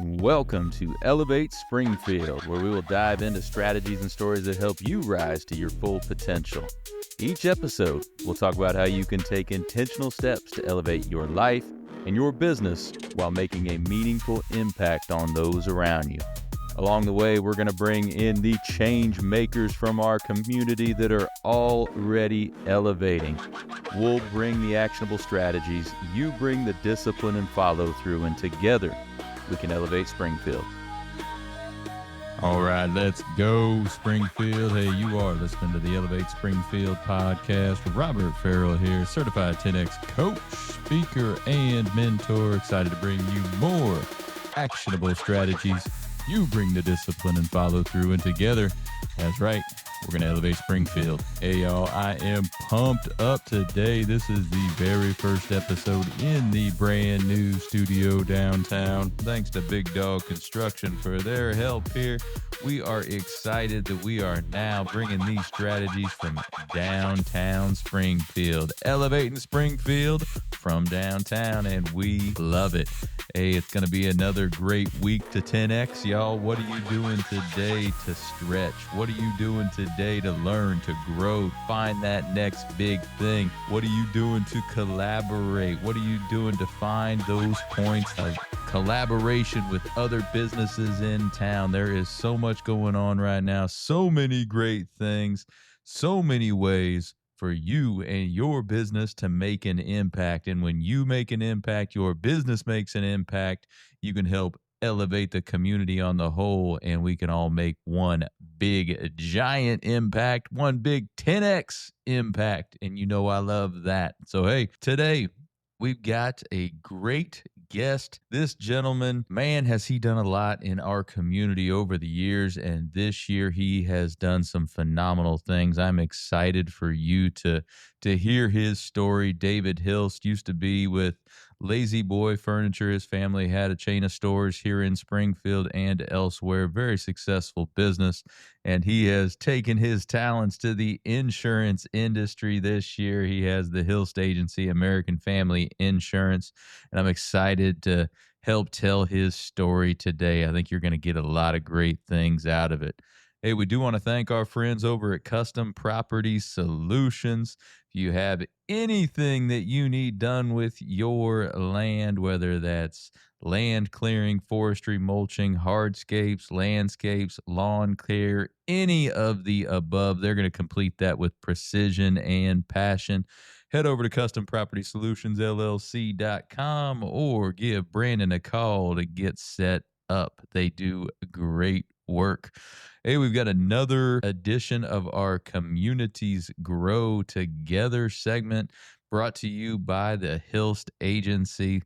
Welcome to Elevate Springfield, where we will dive into strategies and stories that help you rise to your full potential. Each episode, we'll talk about how you can take intentional steps to elevate your life and your business while making a meaningful impact on those around you. Along the way, we're going to bring in the change makers from our community that are already elevating. We'll bring the actionable strategies, you bring the discipline and follow through, and together we can elevate Springfield. All right, let's go, Springfield. Hey, you are listening to the Elevate Springfield podcast. Robert Farrell here, certified 10X coach, speaker, and mentor. Excited to bring you more actionable strategies. You bring the discipline and follow through, and together, that's right, we're going to elevate Springfield. Hey, y'all, I am pumped up today. This is the very first episode in the brand new studio downtown. Thanks to Big Dog Construction for their help here. We are excited that we are now bringing these strategies from downtown Springfield, elevating Springfield from downtown, and we love it. Hey, it's going to be another great week to 10X, y'all. What are you doing today to stretch? What are you doing today to learn, to grow, find that next big thing? What are you doing to collaborate? What are you doing to find those points of collaboration with other businesses in town? There is so much going on right now, so many great things, so many ways for you and your business to make an impact. And when you make an impact, your business makes an impact, you can help elevate the community on the whole, and we can all make one big giant impact, one big 10X impact. And you know I love that. So hey, today we've got a great guest. This gentleman, man, has he done a lot in our community over the years, and this year he has done some phenomenal things. I'm excited for you to hear his story. David Hilst used to be with Lazy Boy Furniture. His family had a chain of stores here in Springfield and elsewhere. Very successful business. And he has taken his talents to the insurance industry this year. He has the Hilst agency, American Family Insurance. And I'm excited to help tell his story today. I think you're going to get a lot of great things out of it. Hey, we do want to thank our friends over at Custom Property Solutions. If you have anything that you need done with your land, whether that's land clearing, forestry, mulching, hardscapes, landscapes, lawn care, any of the above, they're going to complete that with precision and passion. Head over to CustomPropertySolutionsLLC.com or give Brandon a call to get set up. They do great work. Hey, we've got another edition of our Communities Grow Together segment brought to you by the Hilst Agency.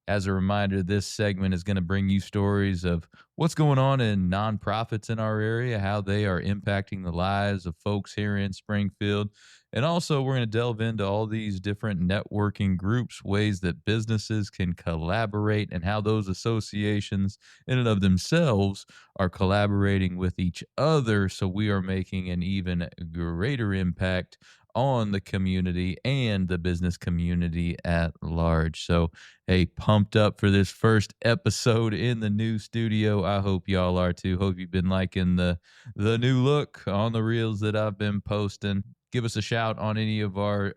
As a reminder, this segment is going to bring you stories of what's going on in nonprofits in our area, how they are impacting the lives of folks here in Springfield. And also, we're going to delve into all these different networking groups, ways that businesses can collaborate, and how those associations in and of themselves are collaborating with each other. So we are making an even greater impact on the community and the business community at large. So, hey, pumped up for this first episode in the new studio. I hope y'all are too. Hope you've been liking the new look on the reels that I've been posting. Give us a shout on any of our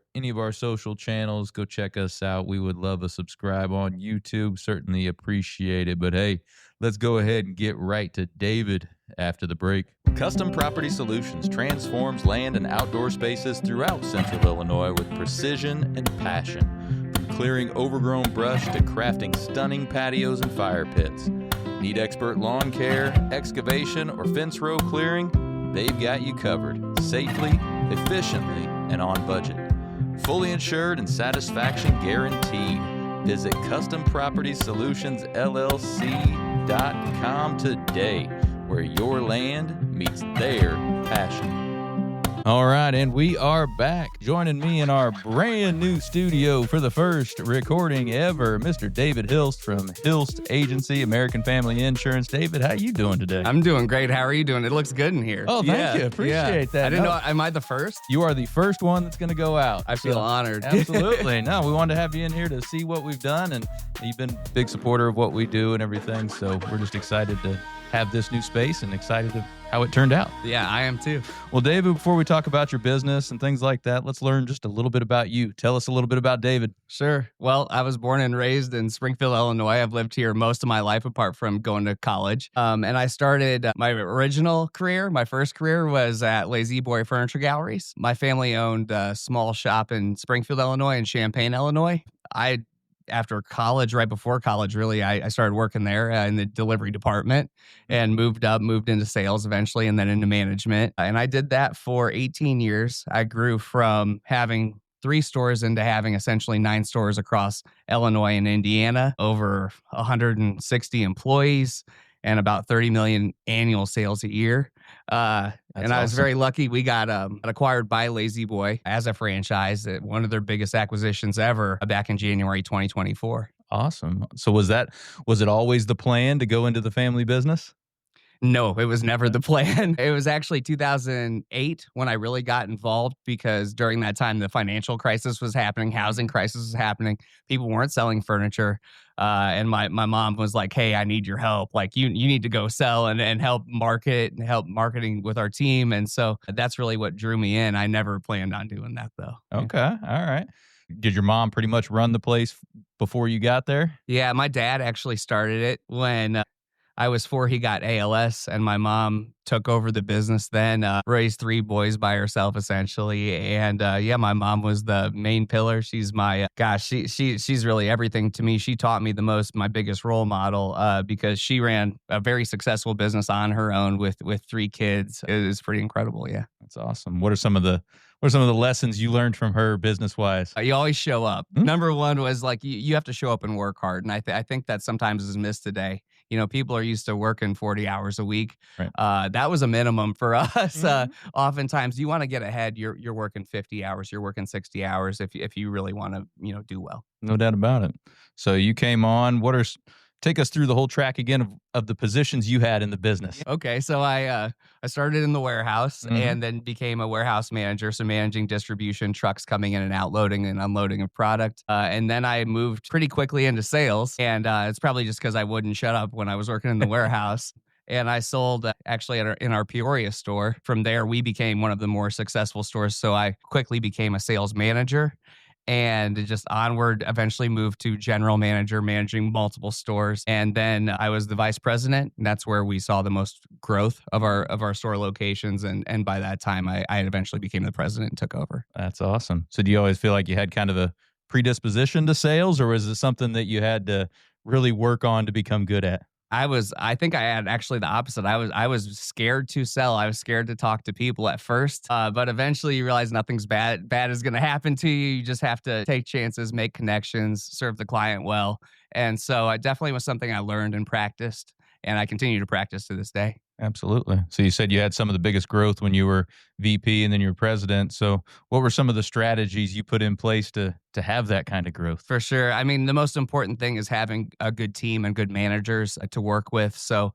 social channels. Go check us out. We would love a subscribe on YouTube. Certainly appreciate it. But hey, let's go ahead and get right to David after the break. Custom Property Solutions transforms land and outdoor spaces throughout Central Illinois with precision and passion. From clearing overgrown brush to crafting stunning patios and fire pits. Need expert lawn care, excavation, or fence row clearing? They've got you covered, safely, efficiently, and on budget. Fully insured and satisfaction guaranteed. Visit CustomPropertySolutionsLLC.com today, where your land meets their passion. All right, and we are back. Joining me in our brand new studio for the first recording ever, Mr. David Hilst from Hilst Agency, American Family Insurance. David, how you doing today? I'm doing great. How are you doing? It looks good in here. Oh, thank you. Appreciate that. I didn't know. Am I the first? You are the first one that's going to go out. I feel honored. Absolutely. No, we wanted to have you in here to see what we've done, and you've been a big supporter of what we do and everything, so we're just excited to have this new space and excited to how it turned out. Yeah, I am too. Well, David, before we talk about your business and things like that, let's learn just a little bit about you. Tell us a little bit about David. Sure. Well, I was born and raised in Springfield, Illinois. I've lived here most of my life apart from going to college. And I started my original career. My first career was at Lazy Boy Furniture Galleries. My family owned a small shop in Springfield, Illinois and Champaign, Illinois. After college, right before college, really, I started working there in the delivery department and moved into sales eventually and then into management. And I did that for 18 years. I grew from having 3 stores into having essentially 9 stores across Illinois and Indiana, over 160 employees and about 30 million annual sales a year. And I was very lucky. We got acquired by Lazy Boy as a franchise, one of their biggest acquisitions ever back in January 2024. Awesome. So was it always the plan to go into the family business? No, it was never the plan. It was actually 2008 when I really got involved because during that time, the financial crisis was happening, housing crisis was happening. People weren't selling furniture. And my mom was like, hey, I need your help. Like you need to go sell and help market and help marketing with our team. And so that's really what drew me in. I never planned on doing that though. Okay. All right. Did your mom pretty much run the place before you got there? Yeah, my dad actually started it when I was 4, he got ALS, and my mom took over the business then, raised 3 boys by herself, essentially. And my mom was the main pillar. She's my, she's really everything to me. She taught me the most, my biggest role model, because she ran a very successful business on her own with 3 kids. It was pretty incredible, yeah. That's awesome. What are some of the lessons you learned from her business-wise? You always show up. Number one was like, you have to show up and work hard. And I think that sometimes is missed today. You know, people are used to working 40 hours a week. Right. That was a minimum for us. Oftentimes, you want to get ahead. You're working 50 hours. You're working 60 hours if you really want to, do well. No doubt about it. So you came on. Take us through the whole track again of the positions you had in the business. Okay, so I started in the warehouse and then became a warehouse manager, so managing distribution, trucks coming in and out, loading and unloading of product. And then I moved pretty quickly into sales, and it's probably just because I wouldn't shut up when I was working in the warehouse. And I sold actually in our Peoria store. From there, we became one of the more successful stores, so I quickly became a sales manager. And just onward, eventually moved to general manager, managing multiple stores. And then I was the vice president. And that's where we saw the most growth of our store locations. And by that time, I eventually became the president and took over. That's awesome. So do you always feel like you had kind of a predisposition to sales, or was it something that you had to really work on to become good at? I think I had actually the opposite. I was scared to sell. I was scared to talk to people at first, but eventually you realize nothing's bad is going to happen to you. You just have to take chances, make connections, serve the client well. And so it definitely was something I learned and practiced, and I continue to practice to this day. Absolutely. So you said you had some of the biggest growth when you were VP and then you were president. So what were some of the strategies you put in place to have that kind of growth? For sure. I mean, the most important thing is having a good team and good managers to work with. So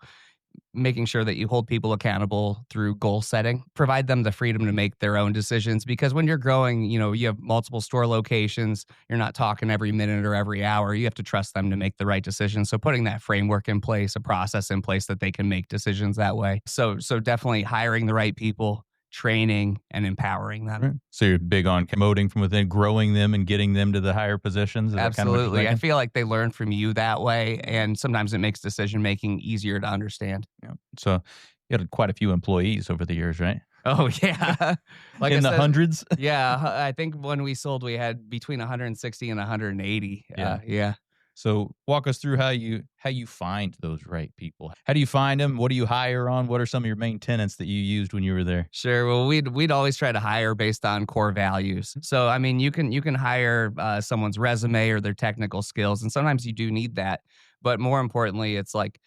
making sure that you hold people accountable through goal setting, provide them the freedom to make their own decisions. Because when you're growing, you have multiple store locations, you're not talking every minute or every hour. You have to trust them to make the right decisions. So putting that framework in place, a process in place that they can make decisions that way. So definitely hiring the right people, training and empowering them. Right. So you're big on promoting from within, growing them and getting them to the higher positions? Is Absolutely. I feel like they learn from you that way. And sometimes it makes decision-making easier to understand. Yeah. So you had quite a few employees over the years, right? Oh, yeah. Like in the hundreds? Yeah. I think when we sold, we had between 160 and 180. Yeah. So walk us through how you find those right people. How do you find them? What do you hire on? What are some of your main tenets that you used when you were there? Sure. Well, we'd always try to hire based on core values. So I mean, you can hire someone's resume or their technical skills, and sometimes you do need that. But more importantly, it's like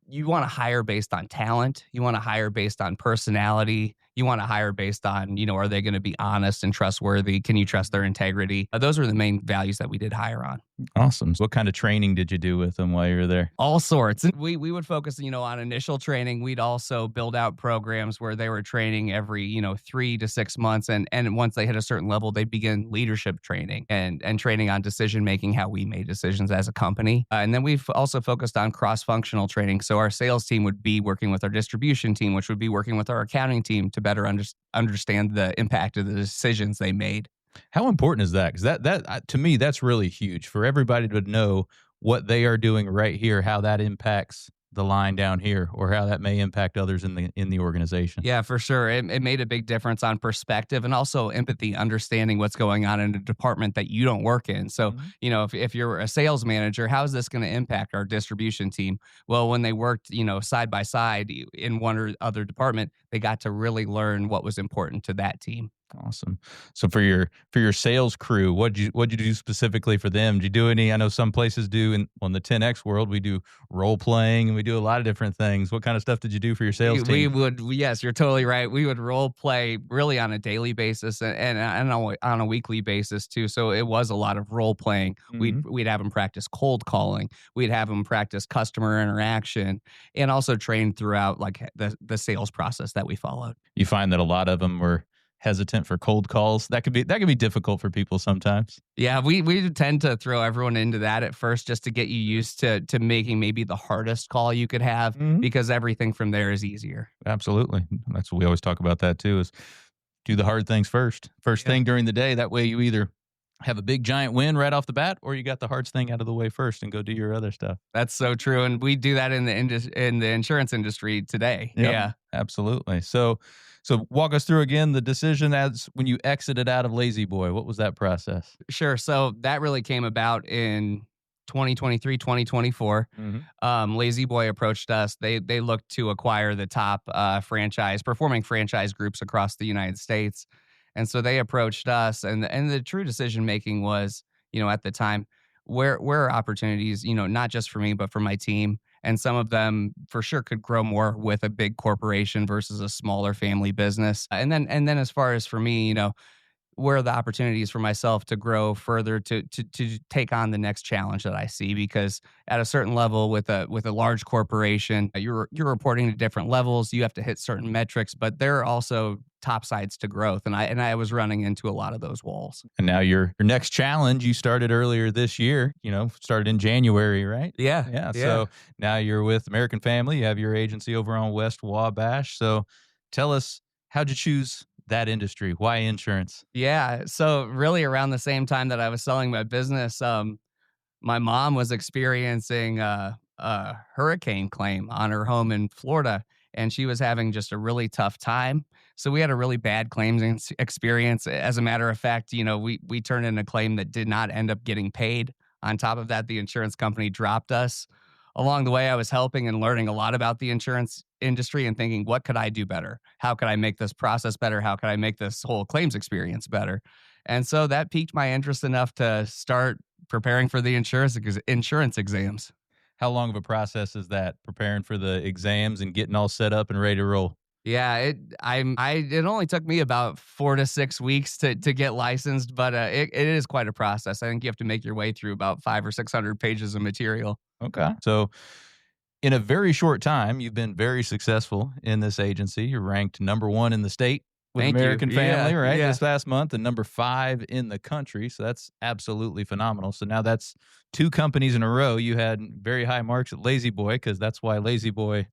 you want to hire based on talent. You want to hire based on personality. you want to hire based on, are they going to be honest and trustworthy? Can you trust their integrity? Those are the main values that we did hire on. Awesome. So what kind of training did you do with them while you were there? All sorts. And we would focus, on initial training. We'd also build out programs where they were training every, 3 to 6 months. And once they hit a certain level, they'd begin leadership training and training on decision making, how we made decisions as a company. And then we've also focused on cross-functional training. So our sales team would be working with our distribution team, which would be working with our accounting team to better understand the impact of the decisions they made. How important is that? Because that to me, that's really huge for everybody to know what they are doing right here, how that impacts the line down here, or how that may impact others in the organization. Yeah, for sure. It made a big difference on perspective and also empathy, understanding what's going on in a department that you don't work in. So, if you're a sales manager, how is this going to impact our distribution team? Well, when they worked, side by side in one or other department, they got to really learn what was important to that team. Awesome. So for your sales crew, what'd you do specifically for them? Did you do any? I know some places do in the 10X world, we do role playing and we do a lot of different things. What kind of stuff did you do for your sales team? Yes, you're totally right. We would role play really on a daily basis and on a weekly basis too. So it was a lot of role playing. We'd have them practice cold calling. We'd have them practice customer interaction and also train throughout like the sales process that we followed. You find that a lot of them were hesitant for cold calls. That could be difficult for people sometimes. Yeah, we tend to throw everyone into that at first just to get you used to making maybe the hardest call you could have because everything from there is easier. Absolutely. That's what we always talk about that too, is do the hard things first. First thing during the day. That way you either have a big giant win right off the bat, or you got the hardest thing out of the way first and go do your other stuff. That's so true. And we do that in the insurance industry today. Yep, yeah, absolutely. So walk us through again the decision as when you exited out of Lazy Boy. What was that process? Sure. So that really came about in 2023, 2024. Lazy Boy approached us. They looked to acquire the top performing franchise groups across the United States. And so they approached us, and the true decision making was, at the time, where are opportunities, not just for me, but for my team. And some of them for sure could grow more with a big corporation versus a smaller family business. And then as far as for me, where are the opportunities for myself to grow further, to take on the next challenge that I see? Because at a certain level with a large corporation, you're reporting to different levels. You have to hit certain metrics, but there are also top sides to growth. And I was running into a lot of those walls. And now your next challenge, you started earlier this year, started in January, right? Yeah. So now you're with American Family. You have your agency over on West Wabash. So tell us, how'd you choose that industry? Why insurance? Yeah. So really around the same time that I was selling my business, my mom was experiencing a hurricane claim on her home in Florida, and she was having just a really tough time. So we had a really bad claims experience. As a matter of fact, we turned in a claim that did not end up getting paid. On top of that, the insurance company dropped us. Along the way, I was helping and learning a lot about the insurance industry and thinking, what could I do better? How could I make this process better? How could I make this whole claims experience better? And so that piqued my interest enough to start preparing for the insurance exams. How long of a process is that, preparing for the exams and getting all set up and ready to roll? Yeah, it only took me about 4 to 6 weeks to get licensed, but it is quite a process. I think you have to make your way through about 500 or 600 pages of material. Okay. So in a very short time, you've been very successful in this agency. You're ranked number 1 in the state with American Family, right? Yeah. This last month, and number 5 in the country. So that's absolutely phenomenal. So now that's 2 companies in a row. You had very high marks at Lazy Boy, because that's why Lazy Boy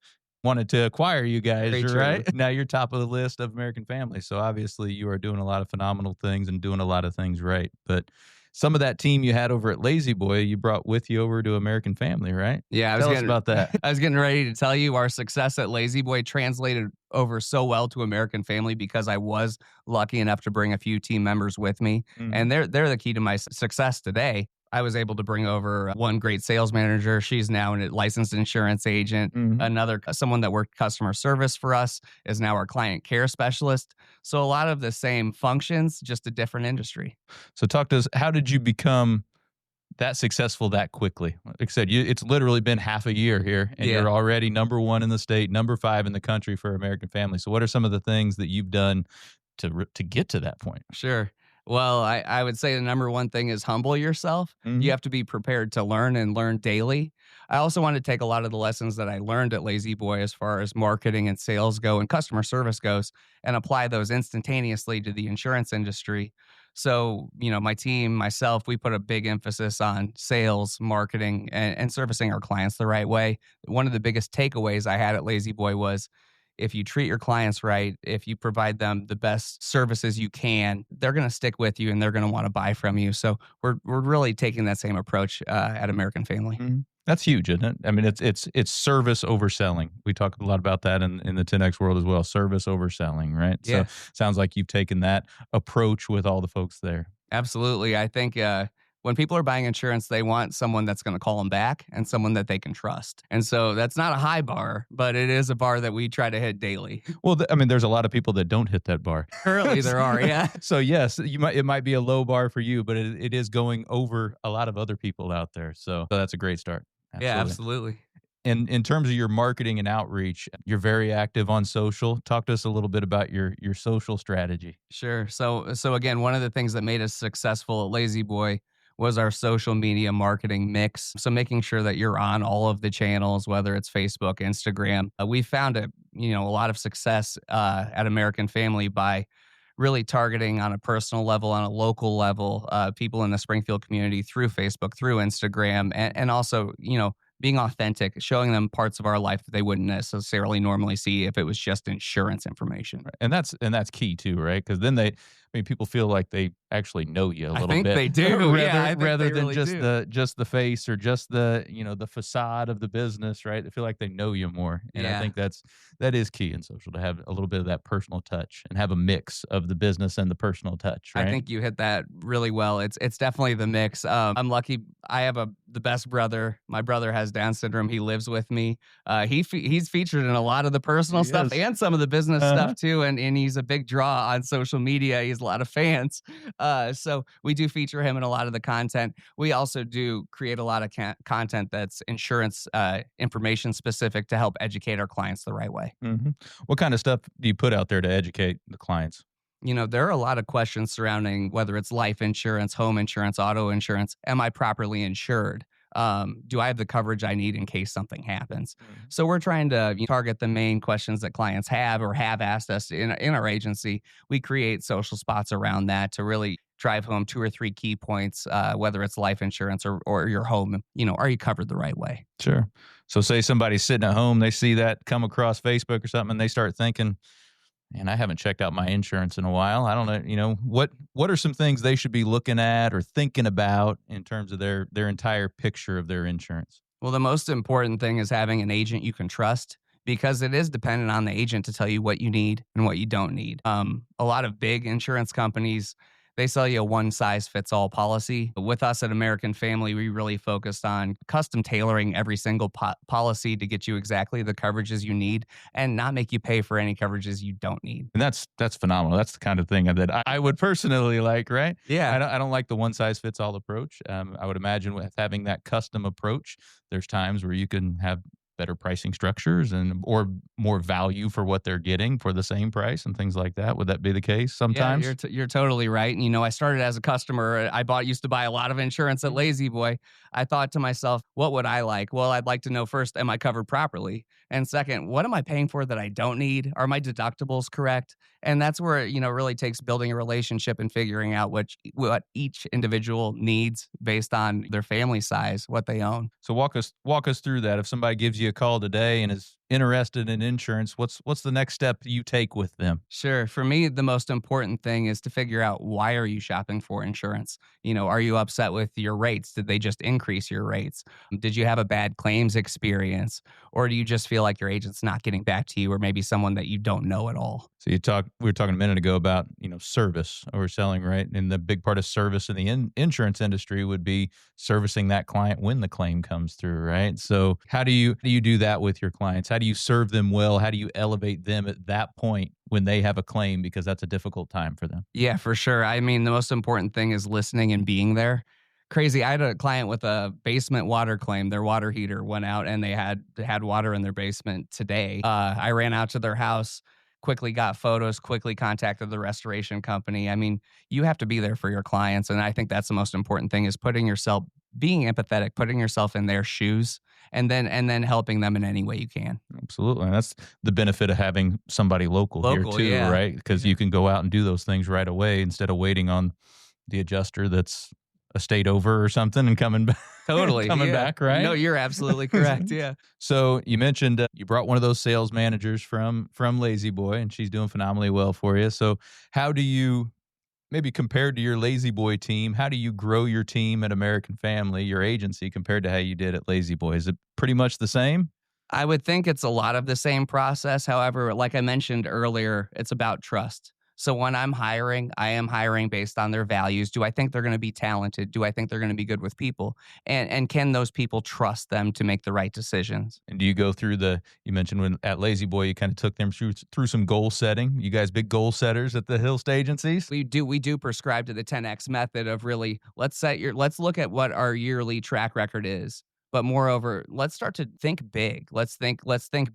wanted to acquire you guys, Very right? true. Now you're top of the list of American Family. So obviously you are doing a lot of phenomenal things and doing a lot of things right. But some of that team you had over at Lazy Boy, you brought with you over to American Family, right? Yeah, Tell us about that. I was getting ready to tell you our success at Lazy Boy translated over so well to American Family because I was lucky enough to bring a few team members with me, and they're the key to my success today. I was able to bring over one great sales manager. She's now a licensed insurance agent. Someone that worked customer service for us is now our client care specialist. So a lot of the same functions, just a different industry. So talk to us, how did you become that successful that quickly? Like I said, it's literally been half a year here, and Yeah. you're already number 1 in the state, number 5 in the country for American Family. So what are some of the things that you've done to get to that point? Sure. Well, I would say the number one thing is humble yourself. You Mhm. have to be prepared to learn and learn daily. I also want to take a lot of the lessons that I learned at Lazy Boy as far as marketing and sales go and customer service goes and apply those instantaneously to the insurance industry. So, my team, myself, we put a big emphasis on sales, marketing, and servicing our clients the right way. One of the biggest takeaways I had at Lazy Boy was if you treat your clients right, if you provide them the best services you can, they're going to stick with you and they're going to want to buy from you. So we're really taking that same approach at American Family. Mhm. That's huge, isn't it? I mean, it's service over selling. We talk a lot about that in the 10X world as well, service over selling, right? So Yeah. sounds like you've taken that approach with all the folks there. Absolutely. I think when people are buying insurance, they want someone that's going to call them back and someone that they can trust. And so that's not a high bar, but it is a bar that we try to hit daily. Well, I mean, there's a lot of people that don't hit that bar. Currently, there are. Yeah. So yes, it might be a low bar for you, but it is going over a lot of other people out there. So that's a great start. Yeah, Absolutely. absolutely. In terms of your marketing and outreach, you're very active on social. Talk to us a little bit about your social strategy. Sure. So again, one of the things that made us successful at Lazy Boy was our social media marketing mix. So making sure that you're on all of the channels, whether it's Facebook, Instagram. We found a lot of success at American Family by really targeting on a personal level, on a local level, people in the Springfield community through Facebook, through Instagram, and also, being authentic, showing them parts of our life that they wouldn't necessarily normally see if it was just insurance information. And that's key too, right? Because then people feel like they actually know you a I little think bit. they do. Yeah, I think rather they than really just do. the face or just the facade of the business, right? They feel like they know you more. And I Yeah. think that is key in social, to have a little bit of that personal touch and have a mix of the business and the personal touch, right? I think you hit that really well. It's definitely the mix. I'm lucky. I have the best brother. My brother has Down syndrome. He lives with me. He's featured in a lot of the personal He stuff is. and some of the business Uh-huh. stuff too. And he's a big draw on social media. He has a lot of fans. So we do feature him in a lot of the content. We also do create a lot of content that's insurance information specific to help educate our clients the right way. Mhm. What kind of stuff do you put out there to educate the clients? There are a lot of questions surrounding whether it's life insurance, home insurance, auto insurance. Am I properly insured? Do I have the coverage I need in case something happens? So we're trying to target the main questions that clients have or have asked us in our agency. We create social spots around that to really drive home 2 or 3 key points, whether it's life insurance or your home. Are you covered the right way? Sure. So say somebody's sitting at home, they see that come across Facebook or something, and they start thinking, and I haven't checked out my insurance in a while. I don't know, what are some things they should be looking at or thinking about in terms of their entire picture of their insurance? Well, the most important thing is having an agent you can trust because it is dependent on the agent to tell you what you need and what you don't need. A lot of big insurance companies, they sell you a one size fits all policy. With us at American Family, we really focused on custom tailoring every single policy to get you exactly the coverages you need and not make you pay for any coverages you don't need. And that's phenomenal. That's the kind of thing that I would personally like, right? Yeah. I don't like the one size fits all approach. I would imagine with having that custom approach, there's times where you can have better pricing structures or more value for what they're getting for the same price and things like that. Would that be the case sometimes? Yeah, you're totally right. And, I started as a customer. I used to buy a lot of insurance at Lazy Boy. I thought to myself, what would I like? Well, I'd like to know first, am I covered properly? And second, what am I paying for that I don't need? Are my deductibles correct? And that's where it, really takes building a relationship and figuring out what each individual needs based on their family size, what they own. So walk us through that. If somebody gives you a call today and is interested in insurance, what's the next step you take with them? Sure. For me, the most important thing is to figure out, why are you shopping for insurance? Are you upset with your rates? Did they just increase your rates? Did you have a bad claims experience? Or do you just feel like your agent's not getting back to you, or maybe someone that you don't know at all? So we were talking a minute ago about, service or selling, right? And the big part of service in the insurance industry would be servicing that client when the claim comes through, right? So how do you do that with your clients? How do you serve them well? How do you elevate them at that point when they have a claim, because that's a difficult time for them? Yeah, for sure. I mean, the most important thing is listening and being there. crazy. I had a client with a basement water claim. Their water heater went out and they had water in their basement today. I ran out to their house, quickly got photos, quickly contacted the restoration company. I mean, you have to be there for your clients. And I think that's the most important thing is being empathetic, putting yourself in their shoes and then helping them in any way you can. Absolutely. And that's the benefit of having somebody local here too, yeah. right? Because you can go out and do those things right away instead of waiting on the adjuster that's a state over or something and coming back. Totally. coming back, right? No, you're absolutely correct. Yeah. So you mentioned you brought one of those sales managers from Lazy Boy, and she's doing phenomenally well for you. So how do you, maybe compared to your Lazy Boy team, how do you grow your team at American Family, your agency, compared to how you did at Lazy Boy? Is it pretty much the same? I would think it's a lot of the same process. However, like I mentioned earlier, it's about trust. So when I'm hiring, I am hiring based on their values. Do I think they're going to be talented? Do I think they're going to be good with people? And can those people trust them to make the right decisions? And do you go through you mentioned when at Lazy Boy, you kind of took them through some goal setting. You guys big goal setters at the Hilst agencies? We do prescribe to the 10X method of really, let's look at what our yearly track record is. But moreover, let's start to think big. Let's think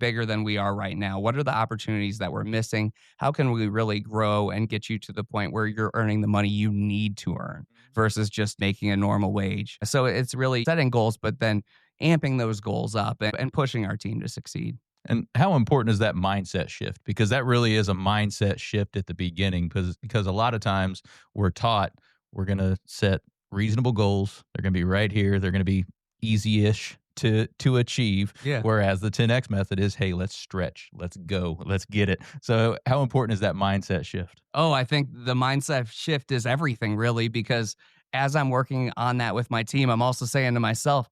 bigger than we are right now. What are the opportunities that we're missing? How can we really grow and get you to the point where you're earning the money you need to earn versus just making a normal wage? So it's really setting goals, but then amping those goals up and pushing our team to succeed. And how important is that mindset shift? Because that really is a mindset shift at the beginning, because a lot of times we're taught we're going to set reasonable goals. They're going to be right here. They're going to be easy-ish to achieve. Yeah. Whereas the 10X method is, hey, let's stretch, let's go, let's get it. So how important is that mindset shift? Oh, I think the mindset shift is everything, really, because as I'm working on that with my team, I'm also saying to myself,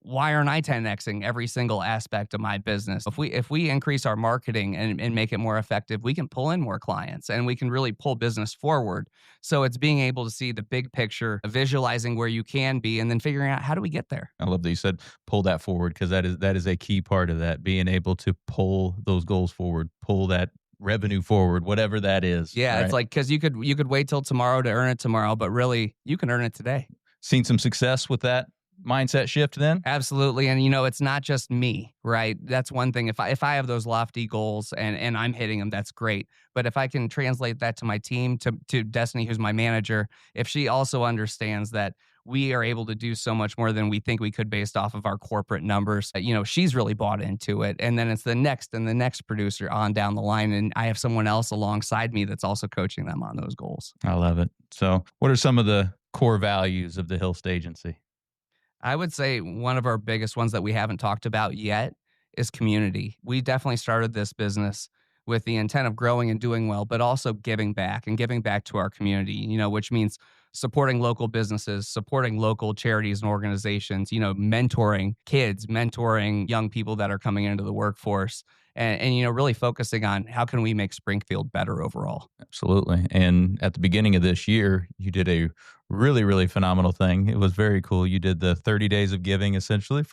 why aren't I 10Xing every single aspect of my business? If we increase our marketing and make it more effective, we can pull in more clients and we can really pull business forward. So it's being able to see the big picture, visualizing where you can be, and then figuring out how do we get there. I love that you said pull that forward, because that is a key part of that, being able to pull those goals forward, pull that revenue forward, whatever that is. Yeah, right? It's like, because you could wait till tomorrow to earn it tomorrow, but really you can earn it today. Seen some success with that mindset shift then? Absolutely. And it's not just me, right? That's one thing. If I have those lofty goals and I'm hitting them, that's great. But if I can translate that to my team, to Destiny, who's my manager, if she also understands that we are able to do so much more than we think we could based off of our corporate numbers, she's really bought into it. And then it's the next and the next producer on down the line. And I have someone else alongside me that's also coaching them on those goals. I love it. So what are some of the core values of the Hilst agency? I would say one of our biggest ones that we haven't talked about yet is community. We definitely started this business with the intent of growing and doing well, but also giving back to our community, which means supporting local businesses, supporting local charities and organizations, mentoring kids, mentoring young people that are coming into the workforce, and really focusing on how can we make Springfield better overall. Absolutely. And at the beginning of this year, you did a really, really phenomenal thing. It was very cool. You did the 30 days of giving, essentially.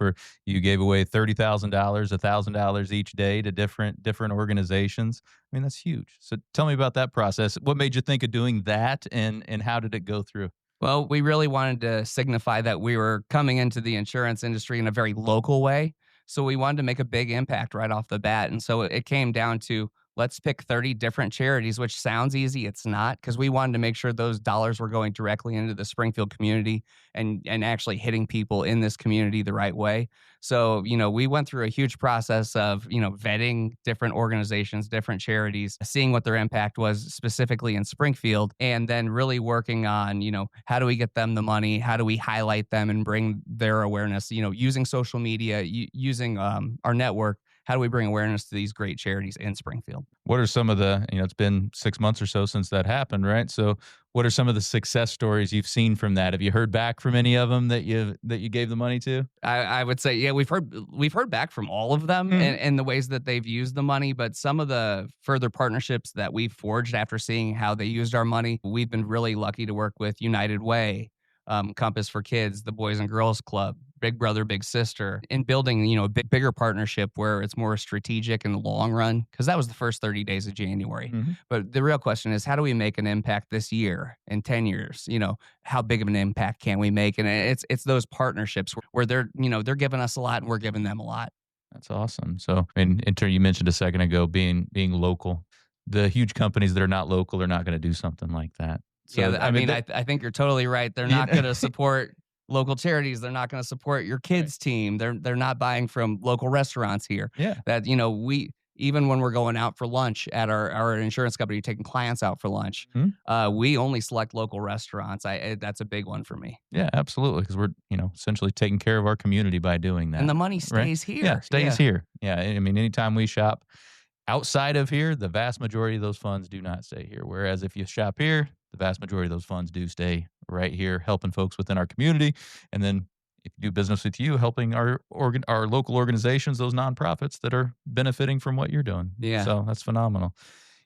You gave away $30,000, $1,000 each day to different organizations. I mean, that's huge. So tell me about that process. What made you think of doing that, and how did it go through? Well, we really wanted to signify that we were coming into the insurance industry in a very local way. So we wanted to make a big impact right off the bat. And so it came down to, let's pick 30 different charities, which sounds easy. It's not, because we wanted to make sure those dollars were going directly into the Springfield community and actually hitting people in this community the right way. So, we went through a huge process of, vetting different organizations, different charities, seeing what their impact was specifically in Springfield, and then really working on, how do we get them the money? How do we highlight them and bring their awareness, using social media, using our network. How do we bring awareness to these great charities in Springfield? What are some of it's been 6 months or so since that happened, right? So what are some of the success stories you've seen from that? Have you heard back from any of them that you gave the money to? I would say, yeah, we've heard back from all of them and the ways that they've used the money, but some of the further partnerships that we've forged after seeing how they used our money, we've been really lucky to work with United Way, Compass for Kids, the Boys and Girls Club, big brother, big sister in building, a bigger partnership where it's more strategic in the long run. Cause that was the first 30 days of January. Mm-hmm. But the real question is, how do we make an impact this year in 10 years? How big of an impact can we make? And it's those partnerships where they're giving us a lot and we're giving them a lot. That's awesome. So, in turn, you mentioned a second ago being local. The huge companies that are not local are not going to do something like that. So, Yeah, I think you're totally right. They're not going to support local charities. They're not going to support your kids' team. They're not buying from local restaurants here. Yeah. That we even when we're going out for lunch at our insurance company, taking clients out for lunch, we only select local restaurants. That's a big one for me. Yeah, absolutely, because we're essentially taking care of our community by doing that, and the money stays here. Yeah, stays here. Yeah, I mean, anytime we shop outside of here, the vast majority of those funds do not stay here. Whereas if you shop here, the vast majority of those funds do stay right here, helping folks within our community. And then if you do business with you, helping our local organizations, those nonprofits that are benefiting from what you're doing. Yeah. So that's phenomenal.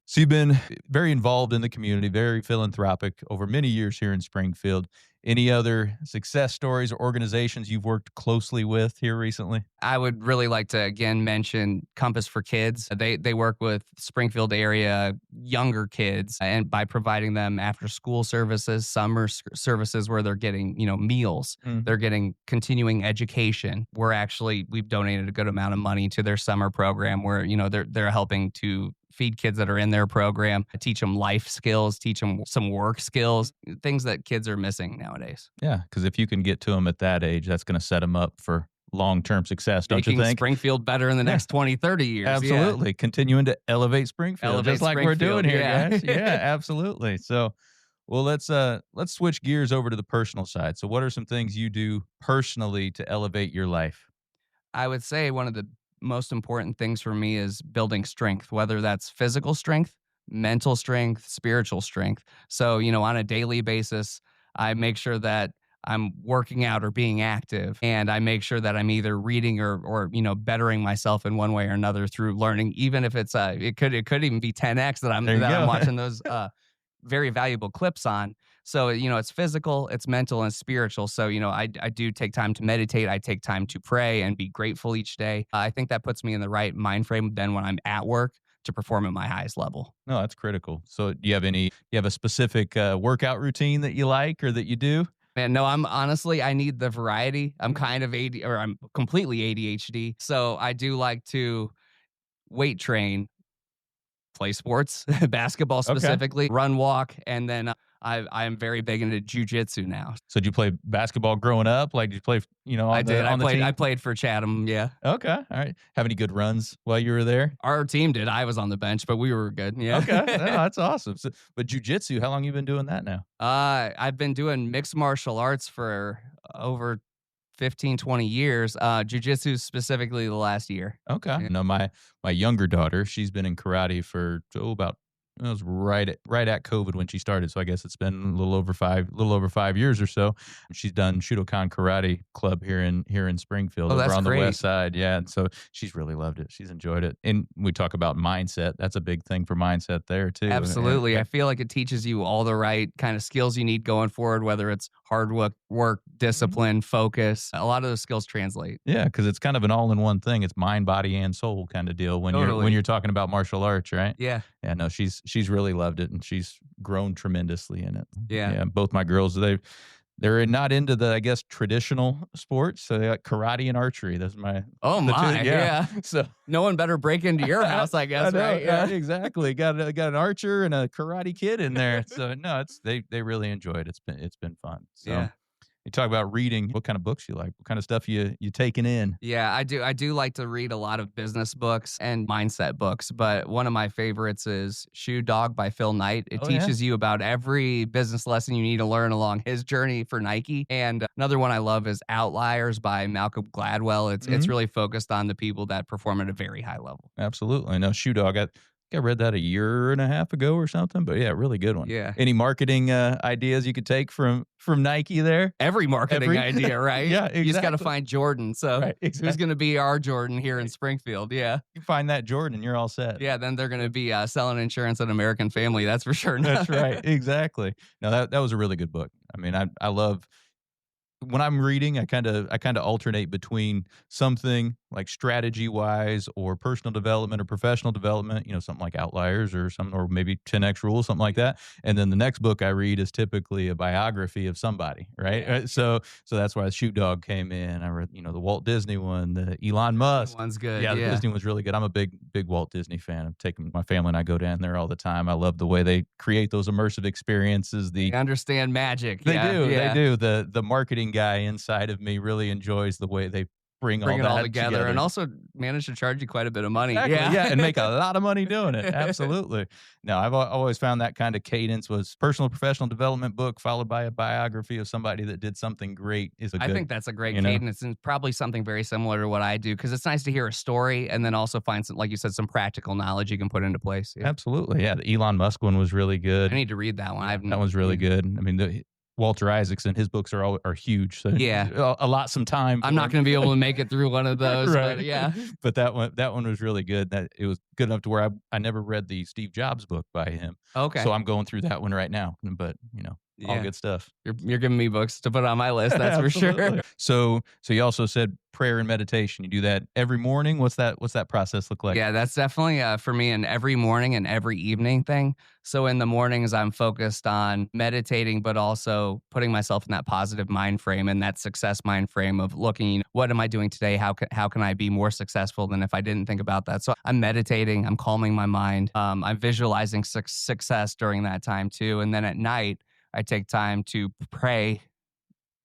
So you've been very involved in the community, very philanthropic over many years here in Springfield. Any other success stories or organizations you've worked closely with here recently? I would really like to again mention Compass for Kids. They work with Springfield area younger kids, and by providing them after school services, summer services where they're getting meals, they're getting continuing education. We've donated a good amount of money to their summer program where they're helping to feed kids that are in their program, teach them life skills, teach them some work skills, things that kids are missing nowadays. Yeah, because if you can get to them at that age, that's going to set them up for long-term success, don't Making you think? Springfield better in the next 20, 30 years. Absolutely. Yeah. Continuing to elevate Springfield, just like we're doing here, guys. Yeah, absolutely. So, well, let's switch gears over to the personal side. So what are some things you do personally to elevate your life? I would say one of the most important things for me is building strength, whether that's physical strength, mental strength, spiritual strength. So, on a daily basis, I make sure that I'm working out or being active, and I make sure that I'm either reading or bettering myself in one way or another through learning, even if it's it could even be 10x that I'm watching those very valuable clips on. So, it's physical, it's mental, and spiritual. So, I do take time to meditate. I take time to pray and be grateful each day. I think that puts me in the right mind frame then when I'm at work to perform at my highest level. No, that's critical. So do you have a specific workout routine that you like or that you do? Man, no, I need the variety. I'm kind of I'm completely ADHD. So I do like to weight train, play sports, basketball specifically, run, walk, and then I am very big into jujitsu now. So did you play basketball growing up? Like, did you play, on the team? I played for Chatham, yeah. Okay, all right. Have any good runs while you were there? Our team did. I was on the bench, but we were good, yeah. Okay, no, that's awesome. So, but jujitsu, how long you been doing that now? I've been doing mixed martial arts for over 15, 20 years, jujitsu specifically the last year. Okay. Yeah. No, my younger daughter, she's been in karate for it was right at COVID when she started. So I guess it's been a little over 5 years or so. She's done Shudokan Karate Club here in Springfield over on the west side. Yeah. And so she's really loved it. She's enjoyed it. And we talk about mindset. That's a big thing for mindset there too. Absolutely. I feel like it teaches you all the right kind of skills you need going forward, whether it's hard work, discipline, focus. A lot of those skills translate. Yeah. Cause it's kind of an all-in-one thing. It's mind, body, and soul kind of deal when you're talking about martial arts, right? Yeah. Yeah. No, she's really loved it, and she's grown tremendously in it. Yeah. Both my girls, they're not into the, I guess, traditional sports. So they got karate and archery. That's my two. Yeah. So no one better break into your house, I guess. I know, right? Yeah. Exactly. Got an archer and a karate kid in there. So no, they really enjoy it. It's been fun. So. Yeah. You talk about reading. What kind of books you like? What kind of stuff you taking in? Yeah, I do like to read a lot of business books and mindset books, but one of my favorites is Shoe Dog by Phil Knight. It teaches you about every business lesson you need to learn along his journey for Nike. And another one I love is Outliers by Malcolm Gladwell. It's really focused on the people that perform at a very high level. Absolutely. I know Shoe Dog. I read that a year and a half ago or something, but yeah, really good one. Yeah. Any marketing ideas you could take from Nike there? Every marketing idea, right? Yeah, exactly. You just got to find Jordan. So who's going to be our Jordan here in Springfield? Yeah. You find that Jordan, you're all set. Yeah, then they're going to be selling insurance at American Family. That's for sure. That's right. Exactly. No, that was a really good book. I mean, I love when I'm reading, I kind of alternate between something like strategy wise or personal development or professional development, something like Outliers or something, or maybe 10X Rules, something like that. And then the next book I read is typically a biography of somebody, right? So that's why Shoot Dog came in. I read, the Walt Disney one, the Elon Musk. One's good. Yeah, the Disney one's really good. I'm a big Walt Disney fan. I'm taking my family and I go down there all the time. I love the way they create those immersive experiences. They understand magic. They do. The marketing guy inside of me really enjoys the way they bring all it that all together and also manage to charge you quite a bit of money. Exactly, yeah, and make a lot of money doing it. Absolutely. No, I've always found that kind of cadence was personal professional development book followed by a biography of somebody that did something great is a good. I think that's a great cadence and probably something very similar to what I do because it's nice to hear a story and then also find some, like you said, some practical knowledge you can put into place. Yeah. Absolutely. Yeah, the Elon Musk one was really good. I need to read that one. That one's really good. I mean, Walter Isaacson, his books are huge. So allot some time. I'm not going to be able to make it through one of those, right. But yeah. But that one was really good. That it was good enough to where I never read the Steve Jobs book by him. Okay. So I'm going through that one right now. But all good stuff. You're giving me books to put on my list. That's for sure. So you also said prayer and meditation. You do that every morning. What's that process look like? Yeah, that's definitely for me an every morning and every evening thing. So in the mornings, I'm focused on meditating, but also putting myself in that positive mind frame and that success mind frame of looking, what am I doing today? How can I be more successful than if I didn't think about that? So I'm meditating, I'm calming my mind. I'm visualizing success during that time too. And then at night, I take time to pray,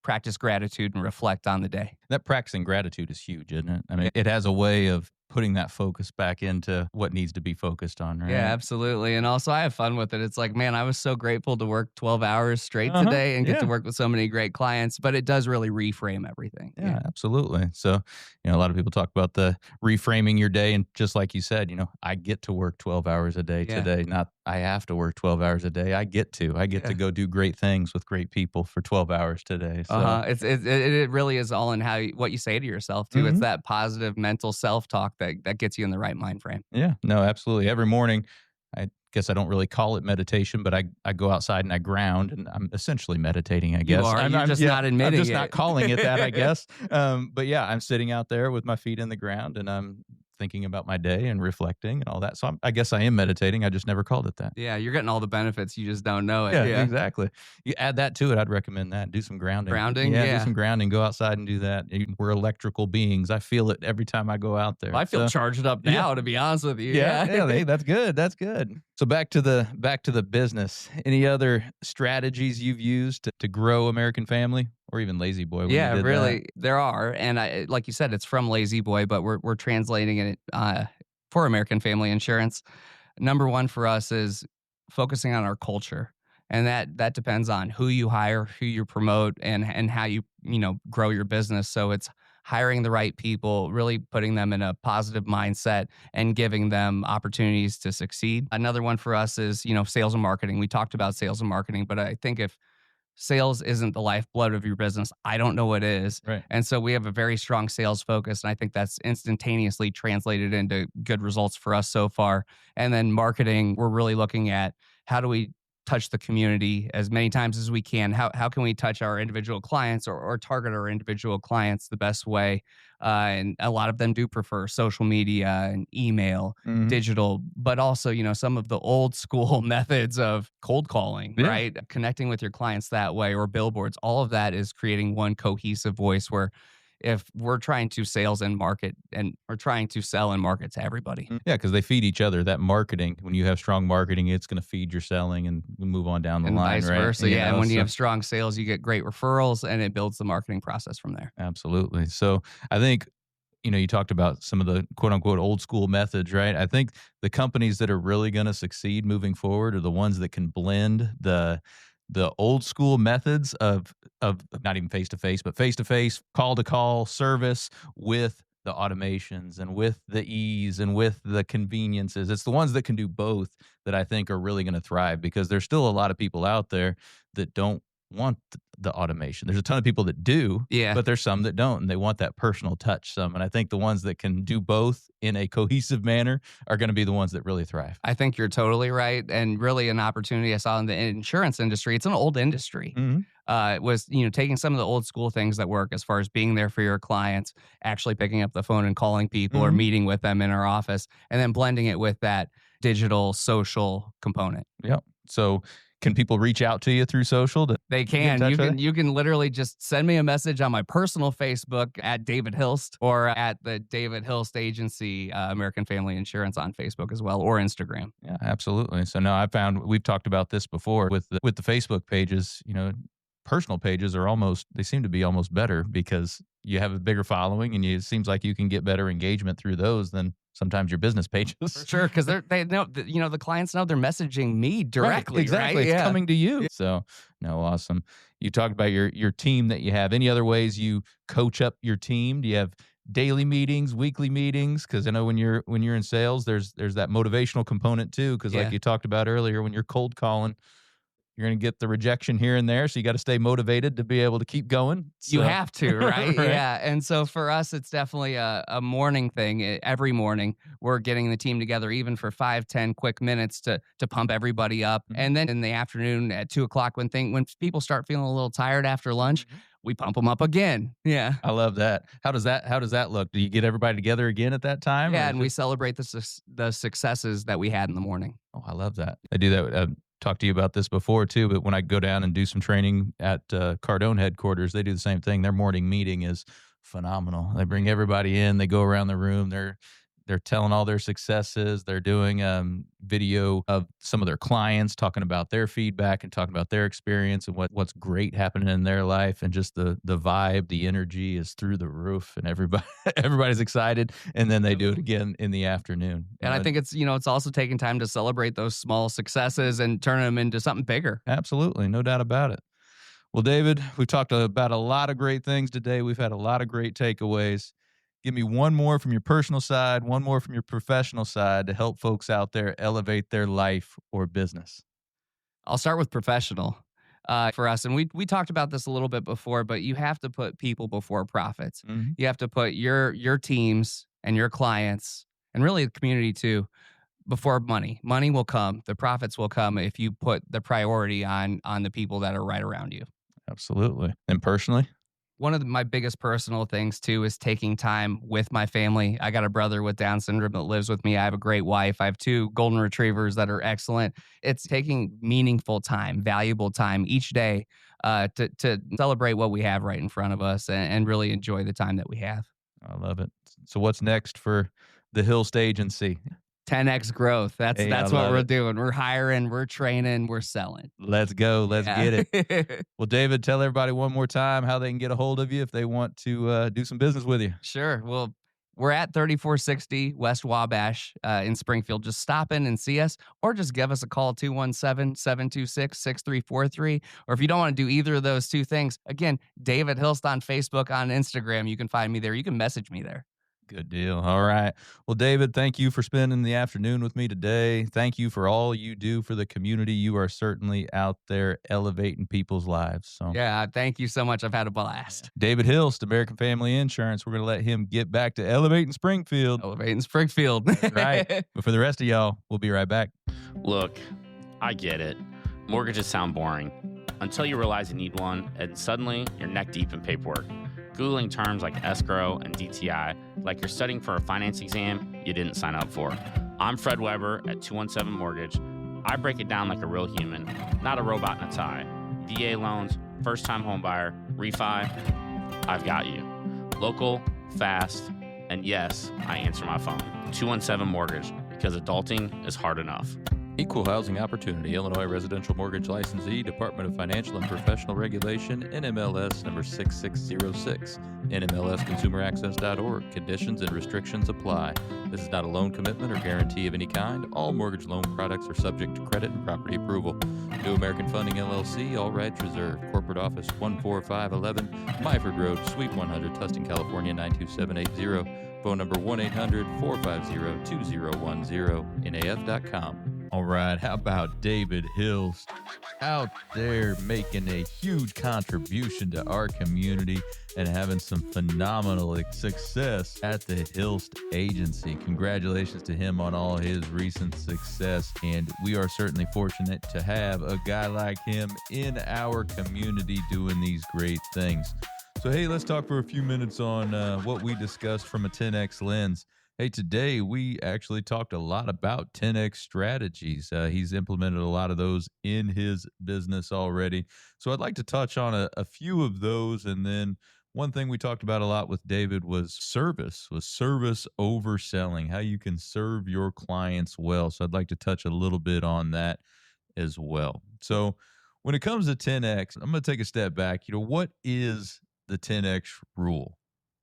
practice gratitude, and reflect on the day. That practicing gratitude is huge, isn't it? I mean, it has a way of putting that focus back into what needs to be focused on, right? Yeah, absolutely. And also I have fun with it. It's like, man, I was so grateful to work 12 hours straight today and get to work with so many great clients, but it does really reframe everything. Yeah, absolutely. So, a lot of people talk about the reframing your day. And just like you said, I get to work 12 hours a day today, not I have to work 12 hours a day. I get to to go do great things with great people for 12 hours today. So it really is all in what you say to yourself too. It's that positive mental self-talk that gets you in the right mind frame. Yeah, no, absolutely. Every morning, I guess I don't really call it meditation, but I go outside and I ground, and I'm essentially meditating, I guess. You're just not admitting it. I'm just not calling it that, I guess. But yeah, I'm sitting out there with my feet in the ground, and I'm thinking about my day and reflecting and all that. So I guess I am meditating. I just never called it that. Yeah, you're getting all the benefits. You just don't know it. Yeah, exactly. You add that to it, I'd recommend that. Do some grounding. Grounding? Yeah, do some grounding. Go outside and do that. We're electrical beings. I feel it every time I go out there. Well, I feel charged up now, to be honest with you. Yeah, that's good. That's good. So back to the business. Any other strategies you've used to grow American Family? Or even Lazy Boy. Yeah, really, there are, and like you said, it's from Lazy Boy, but we're translating it for American Family Insurance. Number one for us is focusing on our culture, and that depends on who you hire, who you promote, and how you grow your business. So it's hiring the right people, really putting them in a positive mindset and giving them opportunities to succeed. Another one for us is sales and marketing. We talked about sales and marketing, but I think if sales isn't the lifeblood of your business, I don't know what is. Right. And so we have a very strong sales focus, and I think that's instantaneously translated into good results for us so far. And then marketing, we're really looking at how do we touch the community as many times as we can. How can we touch our individual clients or target our individual clients the best way? And a lot of them do prefer social media and email, digital, but also, some of the old school methods of cold calling, right? Connecting with your clients that way, or billboards. All of that is creating one cohesive voice where if we're trying to sales and market and we're trying to sell and market to everybody. Yeah, because they feed each other. That marketing, when you have strong marketing, it's going to feed your selling and move on down the line, vice right? versa. Yeah, and when you have strong sales, you get great referrals, and it builds the marketing process from there. Absolutely. So I think, you talked about some of the quote unquote old school methods, right? I think the companies that are really going to succeed moving forward are the ones that can blend the old school methods of not even face-to-face, but face-to-face, call-to-call service with the automations and with the ease and with the conveniences. It's the ones that can do both that I think are really going to thrive, because there's still a lot of people out there that don't want the automation. There's a ton of people that do, Yeah. but there's some that don't, and they want that personal touch some. And I think the ones that can do both in a cohesive manner are going to be the ones that really thrive. I think you're totally right. And really an opportunity I saw in the insurance industry. It's an old industry. Mm-hmm. It was, taking some of the old school things that work as far as being there for your clients, actually picking up the phone and calling people or meeting with them in our office, and then blending it with that digital social component. Yep. So can people reach out to you through social? They can. You can literally just send me a message on my personal Facebook at David Hilst or at the David Hilst Agency, American Family Insurance on Facebook as well, or Instagram. Yeah, absolutely. So now I found we've talked about this before with the Facebook pages. Personal pages they seem to be almost better because you have a bigger following and it seems like you can get better engagement through those than sometimes your business pages. For sure, because they know, the clients know they're messaging me directly. Right, exactly. Right? It's coming to you. So, no, awesome. You talked about your team that you have. Any other ways you coach up your team? Do you have daily meetings, weekly meetings? Because I know when you're in sales, there's that motivational component too. Because like you talked about earlier, when you're cold calling, you're going to get the rejection here and there. So you got to stay motivated to be able to keep going. You have to, right? Right. Yeah. And so for us, it's definitely a morning thing. Every morning, we're getting the team together, even for 5-10 quick minutes to pump everybody up. And then in the afternoon at 2:00, when people start feeling a little tired after lunch, we pump them up again. Yeah. I love that. How does that look? Do you get everybody together again at that time? Yeah. And we celebrate the successes that we had in the morning. Oh, I love that. I do that. Talked to you about this before too, but when I go down and do some training at Cardone headquarters, they do the same thing. Their morning meeting is phenomenal. They bring everybody in, they go around the room, they're telling all their successes. They're doing video of some of their clients talking about their feedback and talking about their experience and what's great happening in their life. And just the vibe, the energy is through the roof and everybody's excited. And then they do it again in the afternoon. And I think it's also taking time to celebrate those small successes and turn them into something bigger. Absolutely. No doubt about it. Well, David, we've talked about a lot of great things today. We've had a lot of great takeaways. Give me one more from your personal side, one more from your professional side to help folks out there elevate their life or business. I'll start with professional for us. And we talked about this a little bit before, but you have to put people before profits. Mm-hmm. You have to put your teams and your clients and really the community too before money. Money will come. The profits will come if you put the priority on the people that are right around you. Absolutely. And personally? One of my biggest personal things, too, is taking time with my family. I got a brother with Down syndrome that lives with me. I have a great wife. I have 2 golden retrievers that are excellent. It's taking meaningful time, valuable time each day to celebrate what we have right in front of us and really enjoy the time that we have. I love it. So what's next for the Hilst Agency? 10x growth. That's what we're doing. We're hiring, we're training, we're selling. Let's go. Let's get it. Well, David, tell everybody one more time how they can get a hold of you if they want to do some business with you. Sure. Well, we're at 3460 West Wabash in Springfield. Just stop in and see us, or just give us a call, 217-726-6343. Or if you don't want to do either of those 2 things, again, David Hilst on Facebook, on Instagram. You can find me there. You can message me there. Good deal. All right. Well, David, thank you for spending the afternoon with me today. Thank you for all you do for the community. You are certainly out there elevating people's lives. So yeah, thank you so much. I've had a blast. David Hilst, American Family Insurance. We're going to let him get back to elevating Springfield. Elevating Springfield. Right. But for the rest of y'all, we'll be right back. Look, I get it. Mortgages sound boring until you realize you need one, and suddenly you're neck deep in paperwork. Googling terms like escrow and DTI, like you're studying for a finance exam you didn't sign up for. I'm Fred Weber at 217 Mortgage. I break it down like a real human, not a robot in a tie. VA loans, first-time homebuyer, refi, I've got you. Local, fast, and yes, I answer my phone. 217 Mortgage, because adulting is hard enough. Equal Housing Opportunity, Illinois Residential Mortgage Licensee, Department of Financial and Professional Regulation, NMLS number 6606, NMLSConsumerAccess.org. Conditions and restrictions apply. This is not a loan commitment or guarantee of any kind. All mortgage loan products are subject to credit and property approval. New American Funding, LLC, all rights reserved. Corporate office 14511, Myford Road, Suite 100, Tustin, California 92780. Phone number 1-800-450-2010, NAF.com. All right, how about David Hilst out there making a huge contribution to our community and having some phenomenal success at the Hilst agency. Congratulations to him on all his recent success, and we are certainly fortunate to have a guy like him in our community doing these great things. So, hey, let's talk for a few minutes on what we discussed from a 10X lens. Hey, today we actually talked a lot about 10X strategies. He's implemented a lot of those in his business already. So I'd like to touch on a few of those. And then one thing we talked about a lot with David was service overselling, how you can serve your clients well. So I'd like to touch a little bit on that as well. So when it comes to 10X, I'm going to take a step back. What is the 10X rule?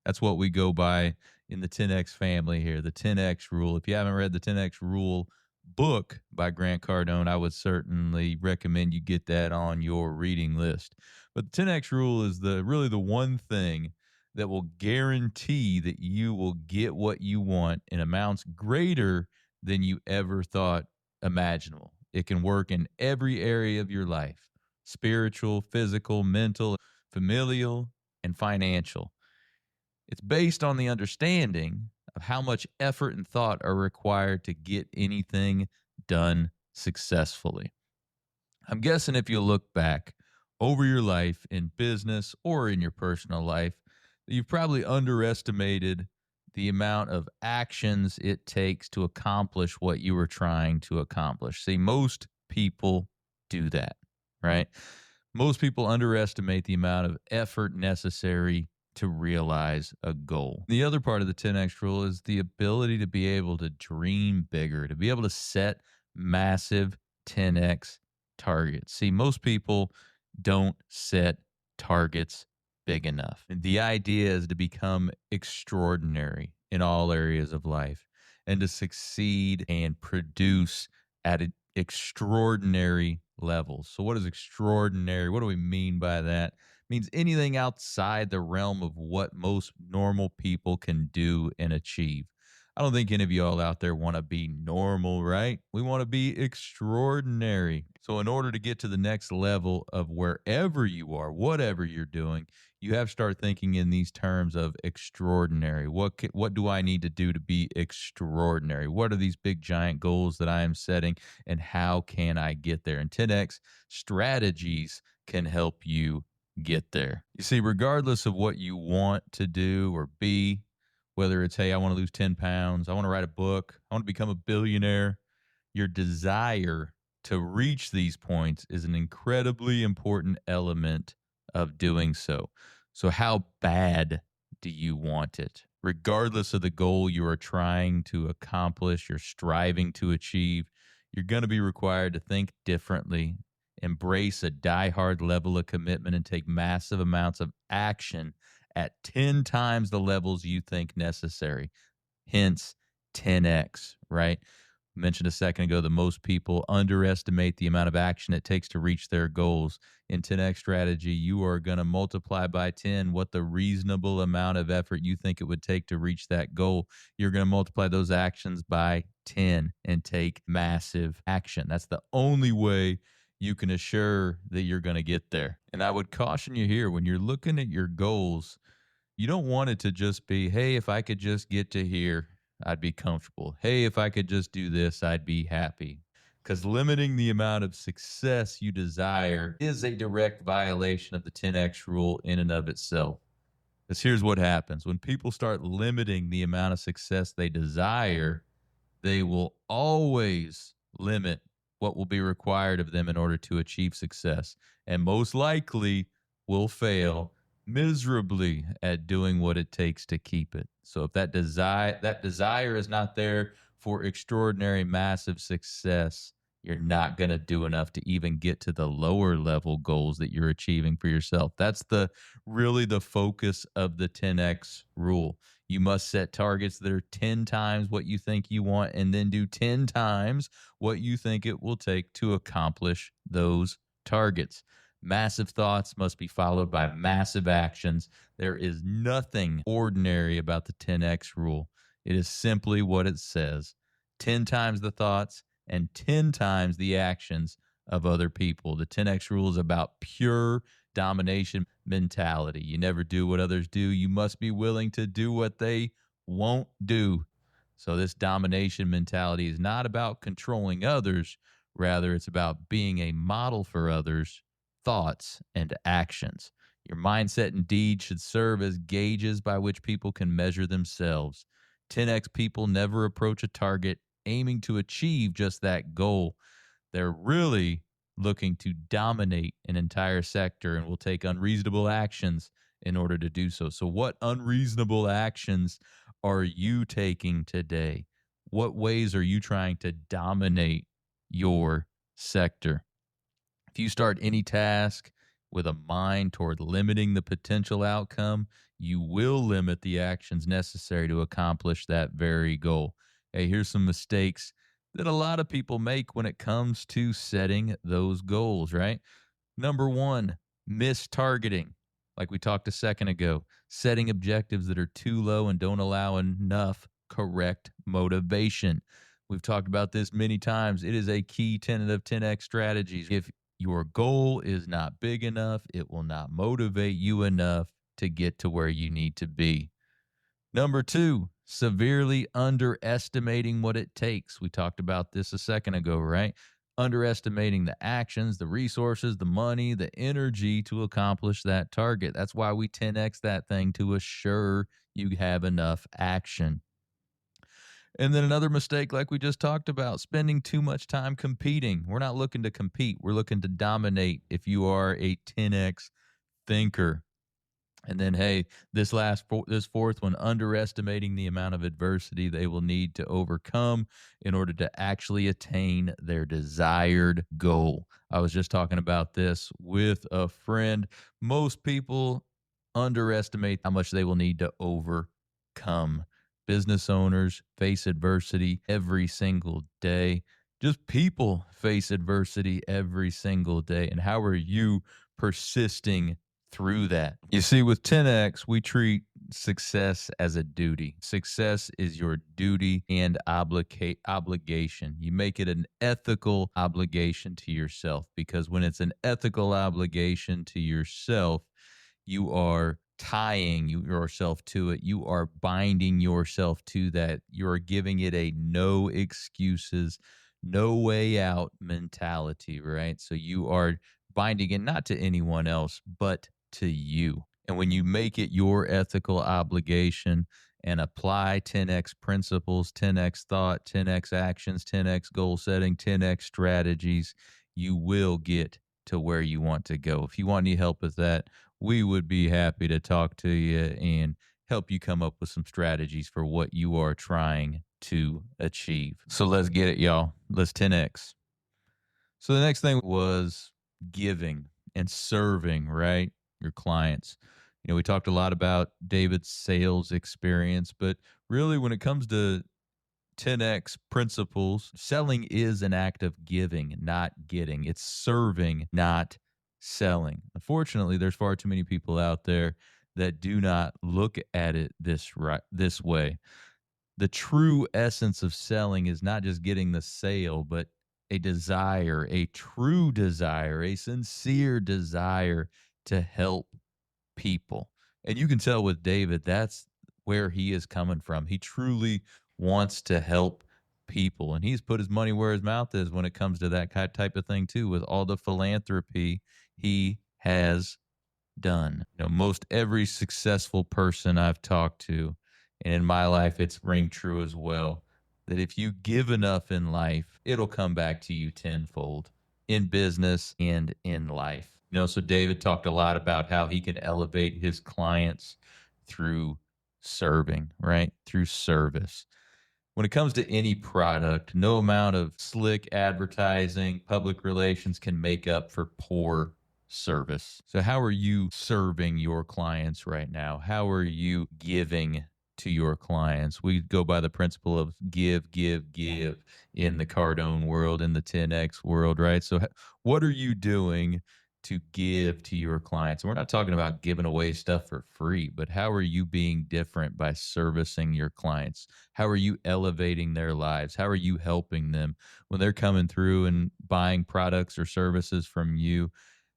That's what we go by in the 10X family here, the 10X rule. If you haven't read the 10X rule book by Grant Cardone, I would certainly recommend you get that on your reading list. But the 10X rule is really the one thing that will guarantee that you will get what you want in amounts greater than you ever thought imaginable. It can work in every area of your life: spiritual, physical, mental, familial, and financial. It's based on the understanding of how much effort and thought are required to get anything done successfully. I'm guessing if you look back over your life in business or in your personal life, you've probably underestimated the amount of actions it takes to accomplish what you were trying to accomplish. See, most people do that, right? Most people underestimate the amount of effort necessary to realize a goal. The other part of the 10X rule is the ability to be able to dream bigger, to be able to set massive 10X targets. See, most people don't set targets big enough. And the idea is to become extraordinary in all areas of life and to succeed and produce at an extraordinary levels. So what is extraordinary? What do we mean by that? It means anything outside the realm of what most normal people can do and achieve. I don't think any of y'all out there want to be normal, right? We want to be extraordinary. So in order to get to the next level of wherever you are, whatever you're doing, you have to start thinking in these terms of extraordinary. What do I need to do to be extraordinary? What are these big giant goals that I am setting, and how can I get there? And 10X strategies can help you get there. You see, regardless of what you want to do or be, whether it's, hey, I want to lose 10 pounds, I want to write a book, I want to become a billionaire, your desire to reach these points is an incredibly important element of doing so. So how bad do you want it? Regardless of the goal you are trying to accomplish, you're striving to achieve, you're going to be required to think differently, embrace a diehard level of commitment, and take massive amounts of action at 10 times the levels you think necessary. Hence 10X, right? I mentioned a second ago that most people underestimate the amount of action it takes to reach their goals. In 10X strategy, you are going to multiply by 10 what the reasonable amount of effort you think it would take to reach that goal. You're going to multiply those actions by 10 and take massive action. That's the only way you can assure that you're going to get there. And I would caution you here, when you're looking at your goals, you don't want it to just be, hey, if I could just get to here, I'd be comfortable. Hey, if I could just do this, I'd be happy. Because limiting the amount of success you desire is a direct violation of the 10X rule in and of itself. Because here's what happens. When people start limiting the amount of success they desire, they will always limit what will be required of them in order to achieve success, and most likely will fail miserably at doing what it takes to keep it. So if that desire is not there for extraordinary, massive success, you're not going to do enough to even get to the lower level goals that you're achieving for yourself. That's really the focus of the 10X rule. You must set targets that are 10 times what you think you want, and then do 10 times what you think it will take to accomplish those targets. Massive thoughts must be followed by massive actions. There is nothing ordinary about the 10X rule. It is simply what it says. 10 times the thoughts and 10 times the actions of other people. The 10X rule is about pure domination mentality. You never do what others do. You must be willing to do what they won't do. So this domination mentality is not about controlling others. Rather, it's about being a model for others' thoughts and actions. Your mindset and deeds should serve as gauges by which people can measure themselves. 10X people never approach a target aiming to achieve just that goal. They're really looking to dominate an entire sector and will take unreasonable actions in order to do so. So, what unreasonable actions are you taking today? What ways are you trying to dominate your sector? If you start any task with a mind toward limiting the potential outcome, you will limit the actions necessary to accomplish that very goal. Hey, here's some mistakes that a lot of people make when it comes to setting those goals, right? Number one, mistargeting. Like we talked a second ago, setting objectives that are too low and don't allow enough correct motivation. We've talked about this many times. It is a key tenet of 10X strategies. If your goal is not big enough, it will not motivate you enough to get to where you need to be. Number two, severely underestimating what it takes. We talked about this a second ago, right? Underestimating the actions, the resources, the money, the energy to accomplish that target. That's why we 10X that thing to assure you have enough action. And then another mistake, like we just talked about, spending too much time competing. We're not looking to compete. We're looking to dominate if you are a 10X thinker. And then, hey, this fourth one, underestimating the amount of adversity they will need to overcome in order to actually attain their desired goal. I was just talking about this with a friend. Most people underestimate how much they will need to overcome. Business owners face adversity every single day. Just people face adversity every single day. And how are you persisting through that? You see, with 10X, we treat success as a duty. Success is your duty and obligation. You make it an ethical obligation to yourself, because when it's an ethical obligation to yourself, you are tying yourself to it. You are binding yourself to that. You are giving it a no excuses, no way out mentality, right? So you are binding it not to anyone else, but to you. And when you make it your ethical obligation and apply 10X principles, 10X thought, 10X actions, 10X goal setting, 10X strategies, you will get to where you want to go. If you want any help with that, we would be happy to talk to you and help you come up with some strategies for what you are trying to achieve. So let's get it, y'all. Let's 10X. So the next thing was giving and serving, right? Your clients. You know, we talked a lot about David's sales experience, but really when it comes to 10X principles, selling is an act of giving, not getting. It's serving, not selling. Unfortunately, there's far too many people out there that do not look at it this way. The true essence of selling is not just getting the sale, but a desire, a true desire, a sincere desire to help people. And you can tell with David, that's where he is coming from. He truly wants to help people, and he's put his money where his mouth is when it comes to that type of thing too, with all the philanthropy he has done. You know, most every successful person I've talked to, and in my life it's ring true as well, that if you give enough in life, it'll come back to you tenfold in business and in life. You know, so David talked a lot about how he can elevate his clients through serving, right? Through service. When it comes to any product, no amount of slick advertising, public relations can make up for poor service. So how are you serving your clients right now? How are you giving to your clients? We go by the principle of give, give, give in the Cardone world, in the 10X world, right? So what are you doing to give to your clients? And we're not talking about giving away stuff for free, but how are you being different by servicing your clients? How are you elevating their lives? How are you helping them when they're coming through and buying products or services from you?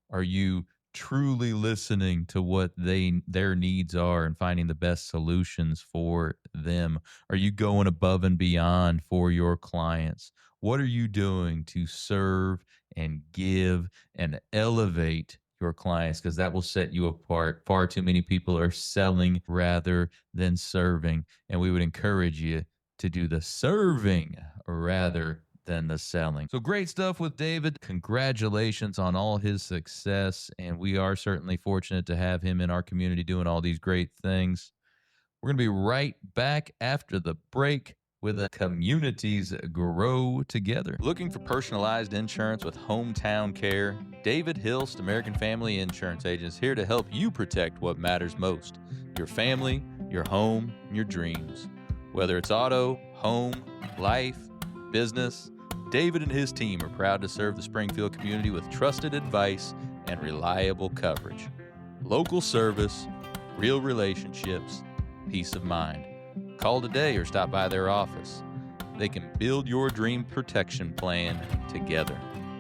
Are you truly listening to what their needs are and finding the best solutions for them? Are you going above and beyond for your clients? What are you doing to serve and give and elevate your clients? Because that will set you apart. Far too many people are selling rather than serving. And we would encourage you to do the serving rather than the selling. So great stuff with David. Congratulations on all his success. And we are certainly fortunate to have him in our community doing all these great things. We're going to be right back after the break with the Communities Grow Together. Looking for personalized insurance with hometown care? David Hilst, American Family Insurance Agent, is here to help you protect what matters most: your family, your home, and your dreams. Whether it's auto, home, life, business, David and his team are proud to serve the Springfield community with trusted advice and reliable coverage. Local service, real relationships, peace of mind. Call today or stop by their office. They can build your dream protection plan together.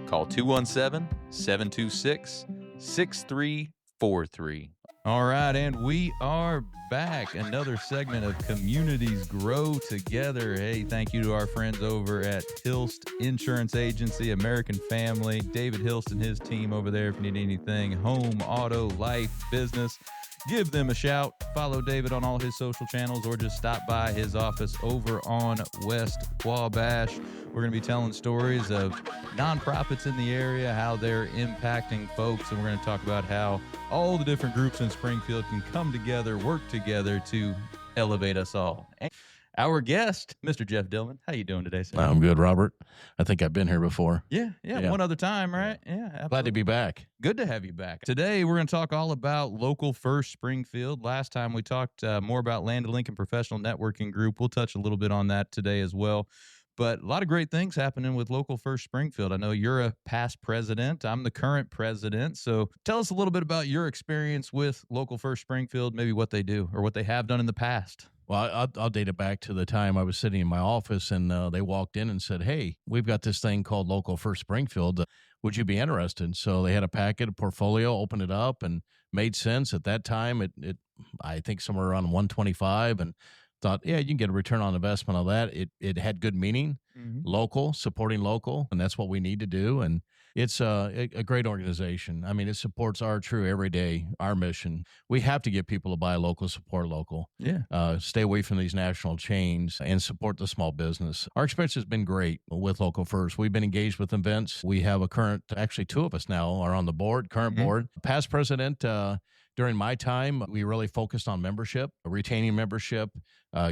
Call 217-726-6343. All right, and we are back. Another segment of Communities Grow Together. Hey, thank you to our friends over at Hilst Insurance Agency, American Family, David Hilst and his team over there. If you need anything, home, auto, life, business, give them a shout. Follow David on all his social channels or just stop by his office over on West Wabash. We're going to be telling stories of nonprofits in the area, how they're impacting folks, and we're going to talk about how all the different groups in Springfield can come together, work together to elevate us all. And our guest, Mr. Jeff Dillman. How you doing today, sir? I'm good, Robert. I think I've been here before. Yeah. One other time, right? Yeah, absolutely. Glad to be back. Good to have you back. Today, we're going to talk all about Local First Springfield. Last time we talked more about Land of Lincoln Professional Networking Group. We'll touch a little bit on that today as well. But a lot of great things happening with Local First Springfield. I know you're a past president. I'm the current president. So tell us a little bit about your experience with Local First Springfield, maybe what they do or what they have done in the past. Well, I'll date it back to the time I was sitting in my office and they walked in and said, "Hey, we've got this thing called Local First Springfield. Would you be interested?" So they had a packet, a portfolio, opened it up, and made sense. At that time, it I think somewhere around 125, and thought, yeah, you can get a return on investment on that. It had good meaning, local, supporting local, and that's what we need to do. And it's a great organization. I mean, it supports our true everyday, our mission. We have to get people to buy local, support local. Yeah. Stay away from these national chains and support the small business. Our experience has been great with Local First. We've been engaged with events. We have actually two of us now are on the board, current board. Past president, during my time, we really focused on membership, retaining membership,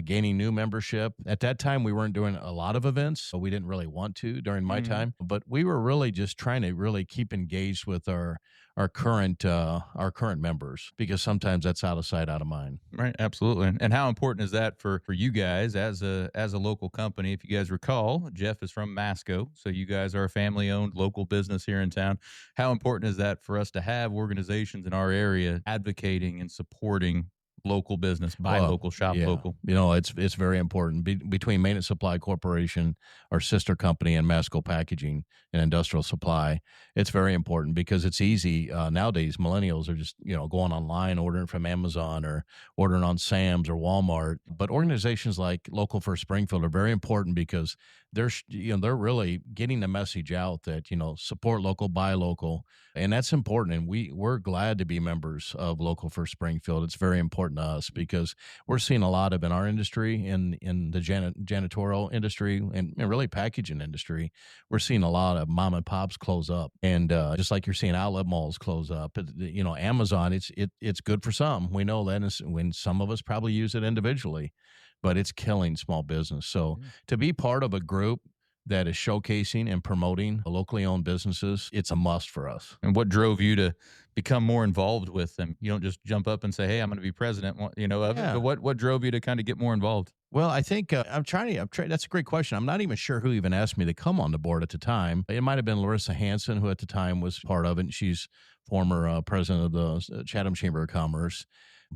gaining new membership. At that time, we weren't doing a lot of events, so we didn't really want to during my time. But we were really just trying to really keep engaged with our current members, because sometimes that's out of sight, out of mind. Right, absolutely. And how important is that for you guys as a local company? If you guys recall, Jeff is from Masco, so you guys are a family-owned local business here in town. How important is that for us to have organizations in our area advocating and supporting local business, buy local, shop local? You know, it's very important. Between Maintenance Supply Corporation, our sister company, and Masco Packaging and Industrial Supply, it's very important because it's easy. Nowadays, millennials are just, going online, ordering from Amazon or ordering on Sam's or Walmart. But organizations like Local First Springfield are very important because they're really getting the message out that, support local, buy local. And that's important. And we're glad to be members of Local First Springfield. It's very important to us because we're seeing a lot of, in our industry, in the janitorial industry and really packaging industry, we're seeing a lot of mom and pops close up. And just like you're seeing outlet malls close up, Amazon, it's good for some. We know that when some of us probably use it individually, but it's killing small business. So to be part of a group that is showcasing and promoting locally owned businesses, it's a must for us. And what drove you to become more involved with them? You don't just jump up and say, "Hey, I'm going to be president," of it. But what drove you to kind of get more involved? Well, I think I'm trying. That's a great question. I'm not even sure who even asked me to come on the board at the time. It might have been Larissa Hanson, who at the time was part of it. And she's former president of the Chatham Chamber of Commerce.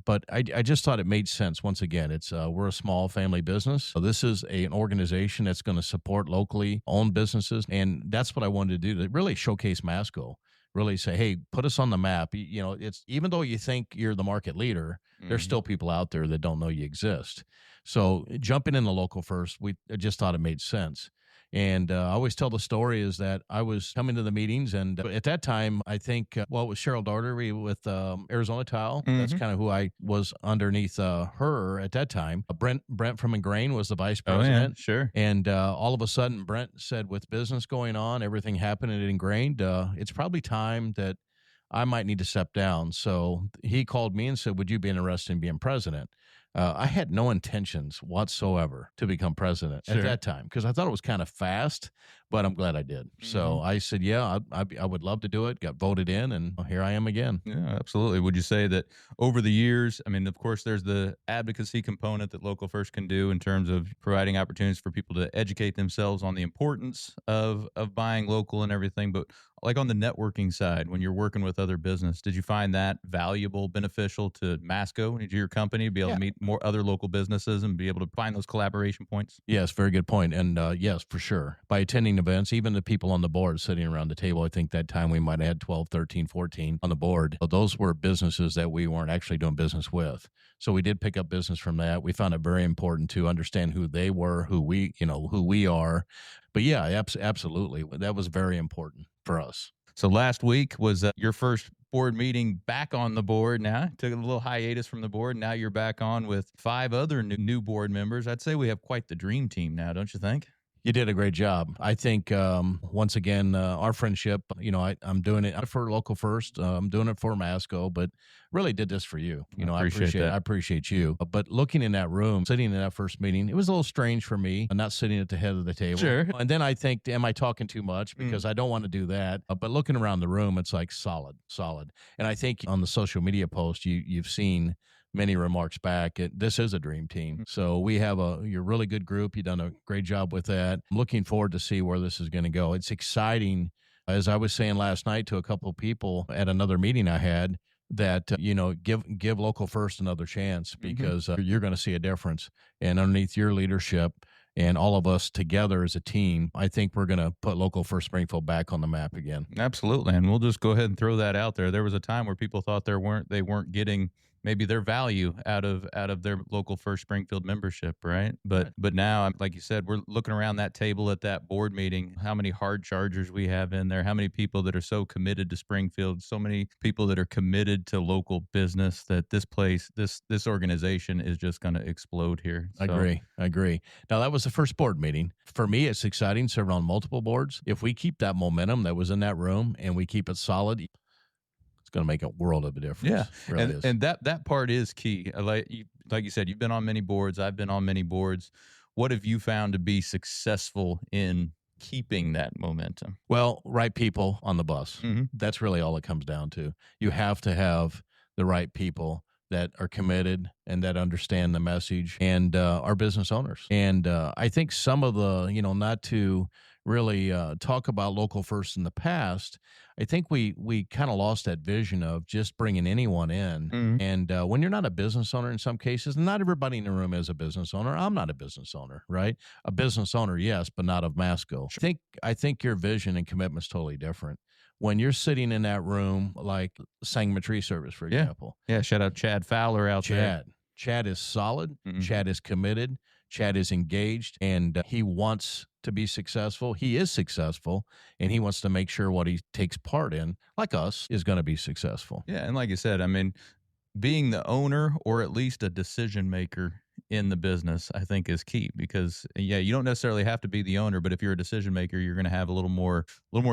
But I just thought it made sense. Once again, we're a small family business. So this is an organization that's going to support locally owned businesses, and that's what I wanted to do, to really showcase Masco. Really say, hey, put us on the map. It's even though you think you're the market leader, there's still people out there that don't know you exist. So jumping in the local first, I just thought it made sense. And I always tell the story is that I was coming to the meetings, and at that time, I think, it was Cheryl Daugherty with Arizona Tile. That's kind of who I was underneath her at that time. Brent from Ingrain was the vice president. Oh, yeah, sure. And all of a sudden, Brent said, with business going on, everything happening at Ingrained, it's probably time that I might need to step down. So he called me and said, would you be interested in being president? I had no intentions whatsoever to become president at that time, because I thought it was kind of fast, but I'm glad I did. So I said, yeah, I would love to do it. Got voted in, and here I am again. Yeah, absolutely. Would you say that over the years, I mean, of course, there's the advocacy component that Local First can do in terms of providing opportunities for people to educate themselves on the importance of buying local and everything, but like on the networking side, when you're working with other business, did you find that valuable, beneficial to Masco and to your company, be able to meet more other local businesses and be able to find those collaboration points? Yes, very good point. And yes, for sure. By attending events, even the people on the board sitting around the table, I think that time we might have had 12, 13, 14 on the board. Those were businesses that we weren't actually doing business with. So we did pick up business from that. We found it very important to understand who they were, who we are. But yeah, absolutely. That was very important for us. So last week was your first board meeting back on the board now. Took a little hiatus from the board. Now you're back on with 5 other new board members. I'd say we have quite the dream team now, don't you think? You did a great job. I think, once again, our friendship, I'm doing it for Local First. I'm doing it for Masco, but really did this for you. I appreciate you. But looking in that room, sitting in that first meeting, it was a little strange for me, not sitting at the head of the table. Sure. And then I think, am I talking too much? Because I don't want to do that. But looking around the room, it's like solid. And I think on the social media post, you've seen many remarks back. This is a dream team. So we have you're a really good group. You've done a great job with that. I'm looking forward to see where this is going to go. It's exciting. As I was saying last night to a couple of people at another meeting I had, that, give Local First another chance, because you're going to see a difference. And underneath your leadership and all of us together as a team, I think we're going to put Local First Springfield back on the map again. Absolutely. And we'll just go ahead and throw that out there. There was a time where people thought they weren't getting maybe their value out of their Local First Springfield membership, right? But now, like you said, we're looking around that table at that board meeting, how many hard chargers we have in there, how many people that are so committed to Springfield, so many people that are committed to local business, that this organization is just going to explode here. So. I agree. Now, that was the first board meeting. For me, it's exciting serving on multiple boards. If we keep that momentum that was in that room and we keep it solid, it's going to make a world of a difference. Yeah, really and that part is key. Like you said, you've been on many boards. I've been on many boards. What have you found to be successful in keeping that momentum? Well, right people on the bus. That's really all it comes down to. You have to have the right people that are committed and that understand the message, and are business owners. And I think some of the, not to really talk about Local First in the past, I think we kind of lost that vision of just bringing anyone in. And when you're not a business owner, in some cases, not everybody in the room is a business owner. I'm not a business owner, right? A business owner, yes, but not of Masco. I think your vision and commitment's totally different. When you're sitting in that room, like Sangamon Tree Service, for example. Yeah, shout out Chad Fowler out there. Chad is solid. Chad is committed. Chad is engaged, and he wants to be successful. He is successful, and he wants to make sure what he takes part in, like us, is going to be successful. Yeah, and like you said, I mean, being the owner or at least a decision maker in the business, I think, is key, because you don't necessarily have to be the owner, but if you're a decision maker, you're going to have a little more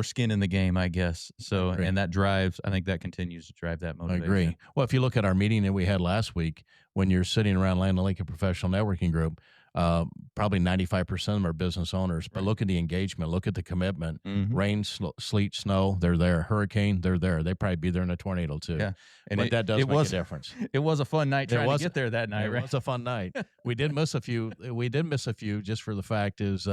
skin in the game, I guess. So, and that drives, I think that continues to drive that motivation. I agree. Well, if you look at our meeting that we had last week, when you're sitting around Land Lincoln Professional Networking Group, Probably 95% of them are business owners. But look at the engagement. Look at the commitment. Mhm. Rain, sleet, snow, they're there. Hurricane, they're there. They probably be there in a tornado too. Yeah. And But that does it make was a difference. It was a fun night It trying was- to get there that night, It right? was a fun night. We did miss a few. We did miss a few just for the fact is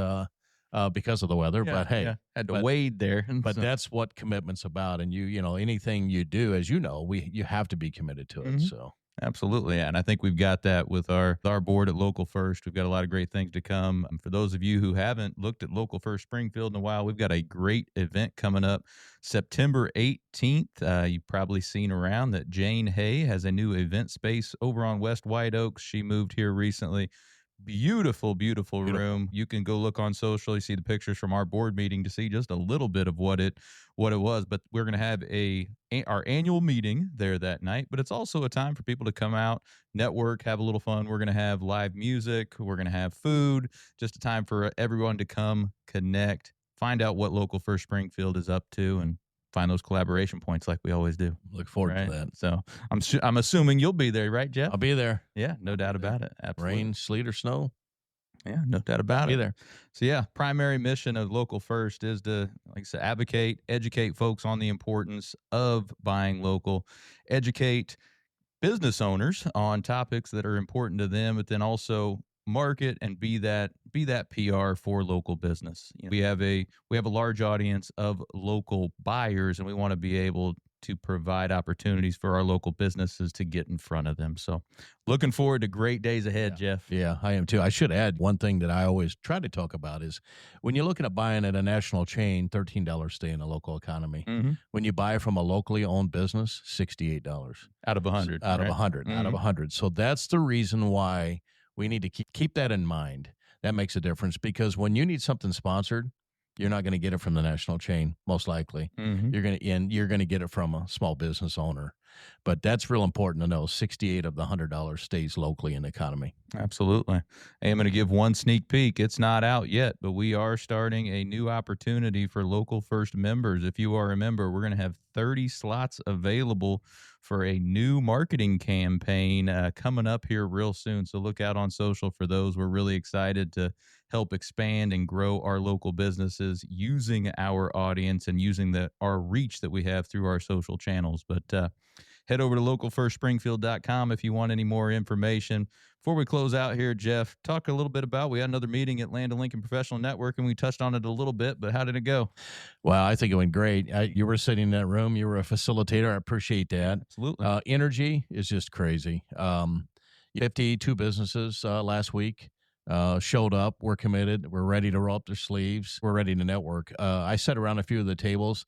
because of the weather. Yeah, But hey, yeah. Had to but- wade there. but So- that's what commitment's about. And you know, anything you do, as you know, you have to be committed to it. Mhm. So Absolutely, yeah. And I think we've got that with our board at Local First. We've got a lot of great things to come. For those of you who haven't looked at Local First Springfield in a while, we've got a great event coming up September 18th. You've probably seen around that Jane Hay has a new event space over on West White Oaks. She moved here recently. Beautiful, beautiful room. You can go look on social. You see the pictures from our board meeting to see just a little bit of what it was. But we're going to have our annual meeting there that night. But it's also a time for people to come out, network, have a little fun. We're going to have live music. We're going to have food. Just a time for everyone to come, connect, find out what Local First Springfield is up to, and find those collaboration points like we always do. look forward Right? to that. So I'm assuming you'll be there, right, Jeff? I'll be there. Yeah, no doubt about it. Absolutely. Rain, sleet, or snow. Yeah, no doubt about Be it. there. So yeah, primary mission of Local First is to, like I said, advocate, educate folks on the importance of buying local, educate business owners on topics that are important to them, but then also market and be that PR for local business. You know, we have a large audience of local buyers, and we want to be able to provide opportunities for our local businesses to get in front of them. So looking forward to great days ahead, Jeff. Yeah, I am too. I should add one thing that I always try to talk about is when you're looking at buying at a national chain, $13 stay in a local economy. Mm-hmm. When you buy from a locally owned business, $68 Out of 100. out of right? 100 out of Mhm. 100. So that's the reason why we need to keep that in mind. That makes a difference because when you need something sponsored, you're not going to get it from the national chain, most likely. Mhm. You're going to get it from a small business owner. But that's real important to know. 68 of the $100 stays locally in the economy. Absolutely. Hey, I'm going to give one sneak peek. It's not out yet, but we are starting a new opportunity for Local First members. If you are a member, we're going to have 30 slots available for a new marketing campaign coming up here real soon. So look out on social for those. We're really excited to help expand and grow our local businesses using our audience and using our reach that we have through our social channels. But head over to localfirstspringfield.com if you want any more information. Before we close out here, Jeff, talk a little bit about, we had another meeting at Land & Lincoln Professional Network, and we touched on it a little bit, but how did it go? Well, I think it went great. You were sitting in that room. You were a facilitator. I appreciate that. Absolutely. Energy is just crazy. 52 businesses last week showed up. We're committed. We're ready to roll up their sleeves. We're ready to network. I sat around a few of the tables.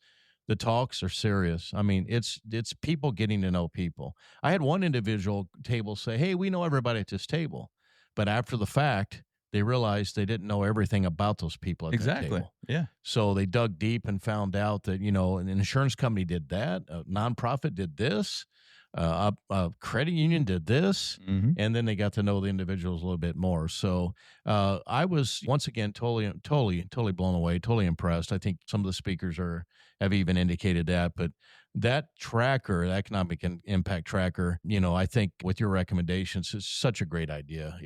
The talks are serious. I mean, it's people getting to know people. I had one individual table say, "Hey, we know everybody at this table," but after the fact, they realized they didn't know everything about those people at that Exactly. table. Yeah. So they dug deep and found out that, you know, an insurance company did that, a nonprofit did this, a credit union did this, Mm-hmm. and then they got to know the individuals a little bit more. So I was once again totally blown away, totally impressed. I think some of the speakers have even indicated that, but that tracker, the economic impact tracker, you know, I think with your recommendations is such a great idea.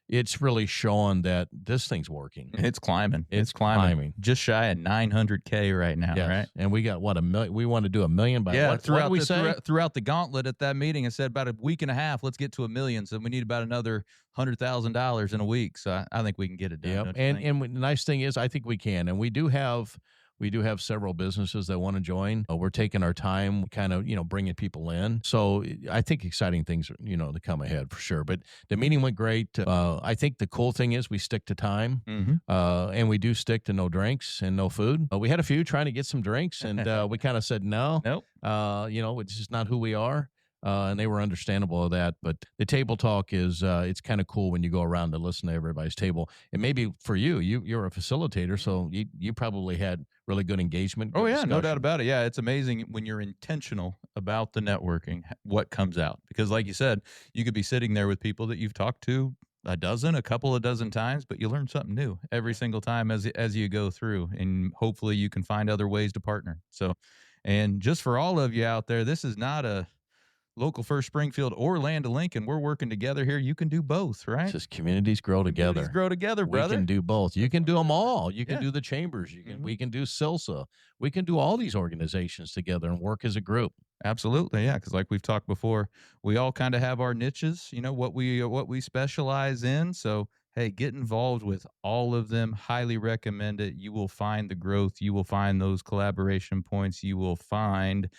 It's really showing that this thing's working. It's climbing. It's climbing. Just shy of 900K right now, Yes. right? And we got what, $1 million? We want to do $1 million by what? throughout What did we say? throughout the gauntlet at that meeting, I said about a week and a half, let's get to $1 million. So we need about another $100,000 in a week. So I think we can get it done. Yep. don't you think? And the nice thing is, I think we can, and we do have several businesses that want to join. We're taking our time, kind of, you know, bringing people in. So I think exciting things, you know, to come ahead for sure. But the meeting went great. I think the cool thing is we stick to time, Mhm. and we do stick to no drinks and no food. We had a few trying to get some drinks, and we kind of said no. Nope. You know, it's just not who we are. And they were understandable of that. But the table talk is, it's kind of cool when you go around to listen to everybody's table. And maybe for you're a facilitator, so you probably had really good engagement. Oh, good yeah, no discussion. doubt about it. Yeah, it's amazing when you're intentional about the networking, what comes out. Because like you said, you could be sitting there with people that you've talked to a couple of dozen times, but you learn something new every single time as you go through. And hopefully you can find other ways to partner. So, and just for all of you out there, this is not a Local First Springfield or Land of Lincoln, we're working together here. You can do both, right? It's just communities grow together. Communities grow together, brother. We can do both. You can do them all. You can Yeah. do the chambers. We can do SILSA. We can do all these organizations together and work as a group. Absolutely, yeah. Because like we've talked before, we all kind of have our niches. What we specialize in. So hey, get involved with all of them. Highly recommend it. You will find the growth. You will find those collaboration points. You will find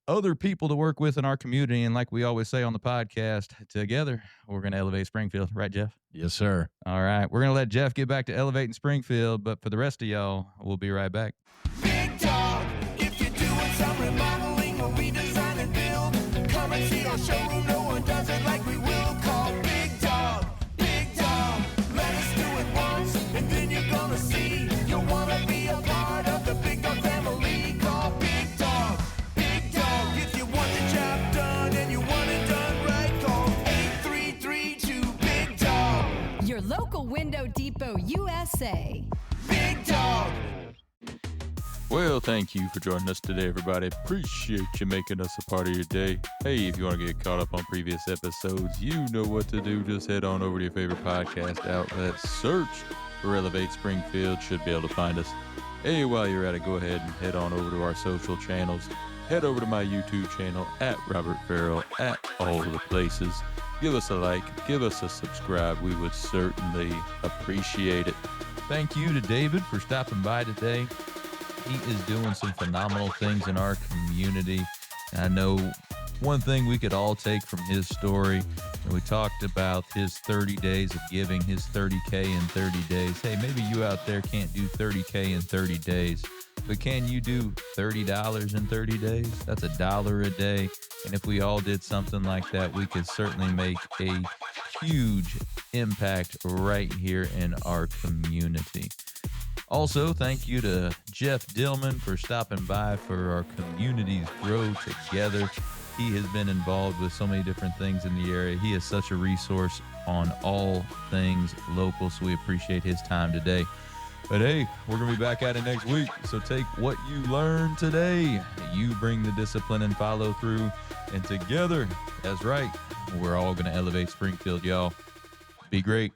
other people to work with in our community. And like we always say on the podcast, together, we're going to elevate Springfield. Right, Jeff? Yes, sir. All right. We're going to let Jeff get back to elevating Springfield. But for the rest of y'all, we'll be right back. Big dog, if you're doing some remodeling or redesign and build, come and see our showroom. No one does it like we will. Call Big Dog, Big Dog. Let us do it once, and then you're gonna see you'll wanna be a part of the Big Dog family. Call Big Dog, Big Dog. If you want the job done and you want it done right, call 8332 Big Dog. Your local Window Depot USA. Big Dog. Well, thank you for joining us today, everybody. Appreciate you making us a part of your day. Hey, if you want to get caught up on previous episodes, you know what to do. Just head on over to your favorite podcast outlet. Search for Elevate Springfield. Should be able to find us. Hey, while you're at it, go ahead and head on over to our social channels. Head over to my YouTube channel, at Robert Farrell, at all the places. Give us a like. Give us a subscribe. We would certainly appreciate it. Thank you to David for stopping by today. He is doing some phenomenal things in our community. I know one thing we could all take from his story, and we talked about his 30 days of giving, his 30K in 30 days. Hey, maybe you out there can't do 30K in 30 days, but can you do $30 in 30 days? That's $1 a day. And if we all did something like that, we could certainly make a huge impact right here in our community. Also, thank you to Jeff Dillman for stopping by for our Communities Grow Together. He has been involved with so many different things in the area. He is such a resource on all things local, so we appreciate his time today. But hey, we're going to be back at it next week, so take what you learned today. You bring the discipline and follow through, and together, that's right, we're all going to elevate Springfield, y'all. Be great.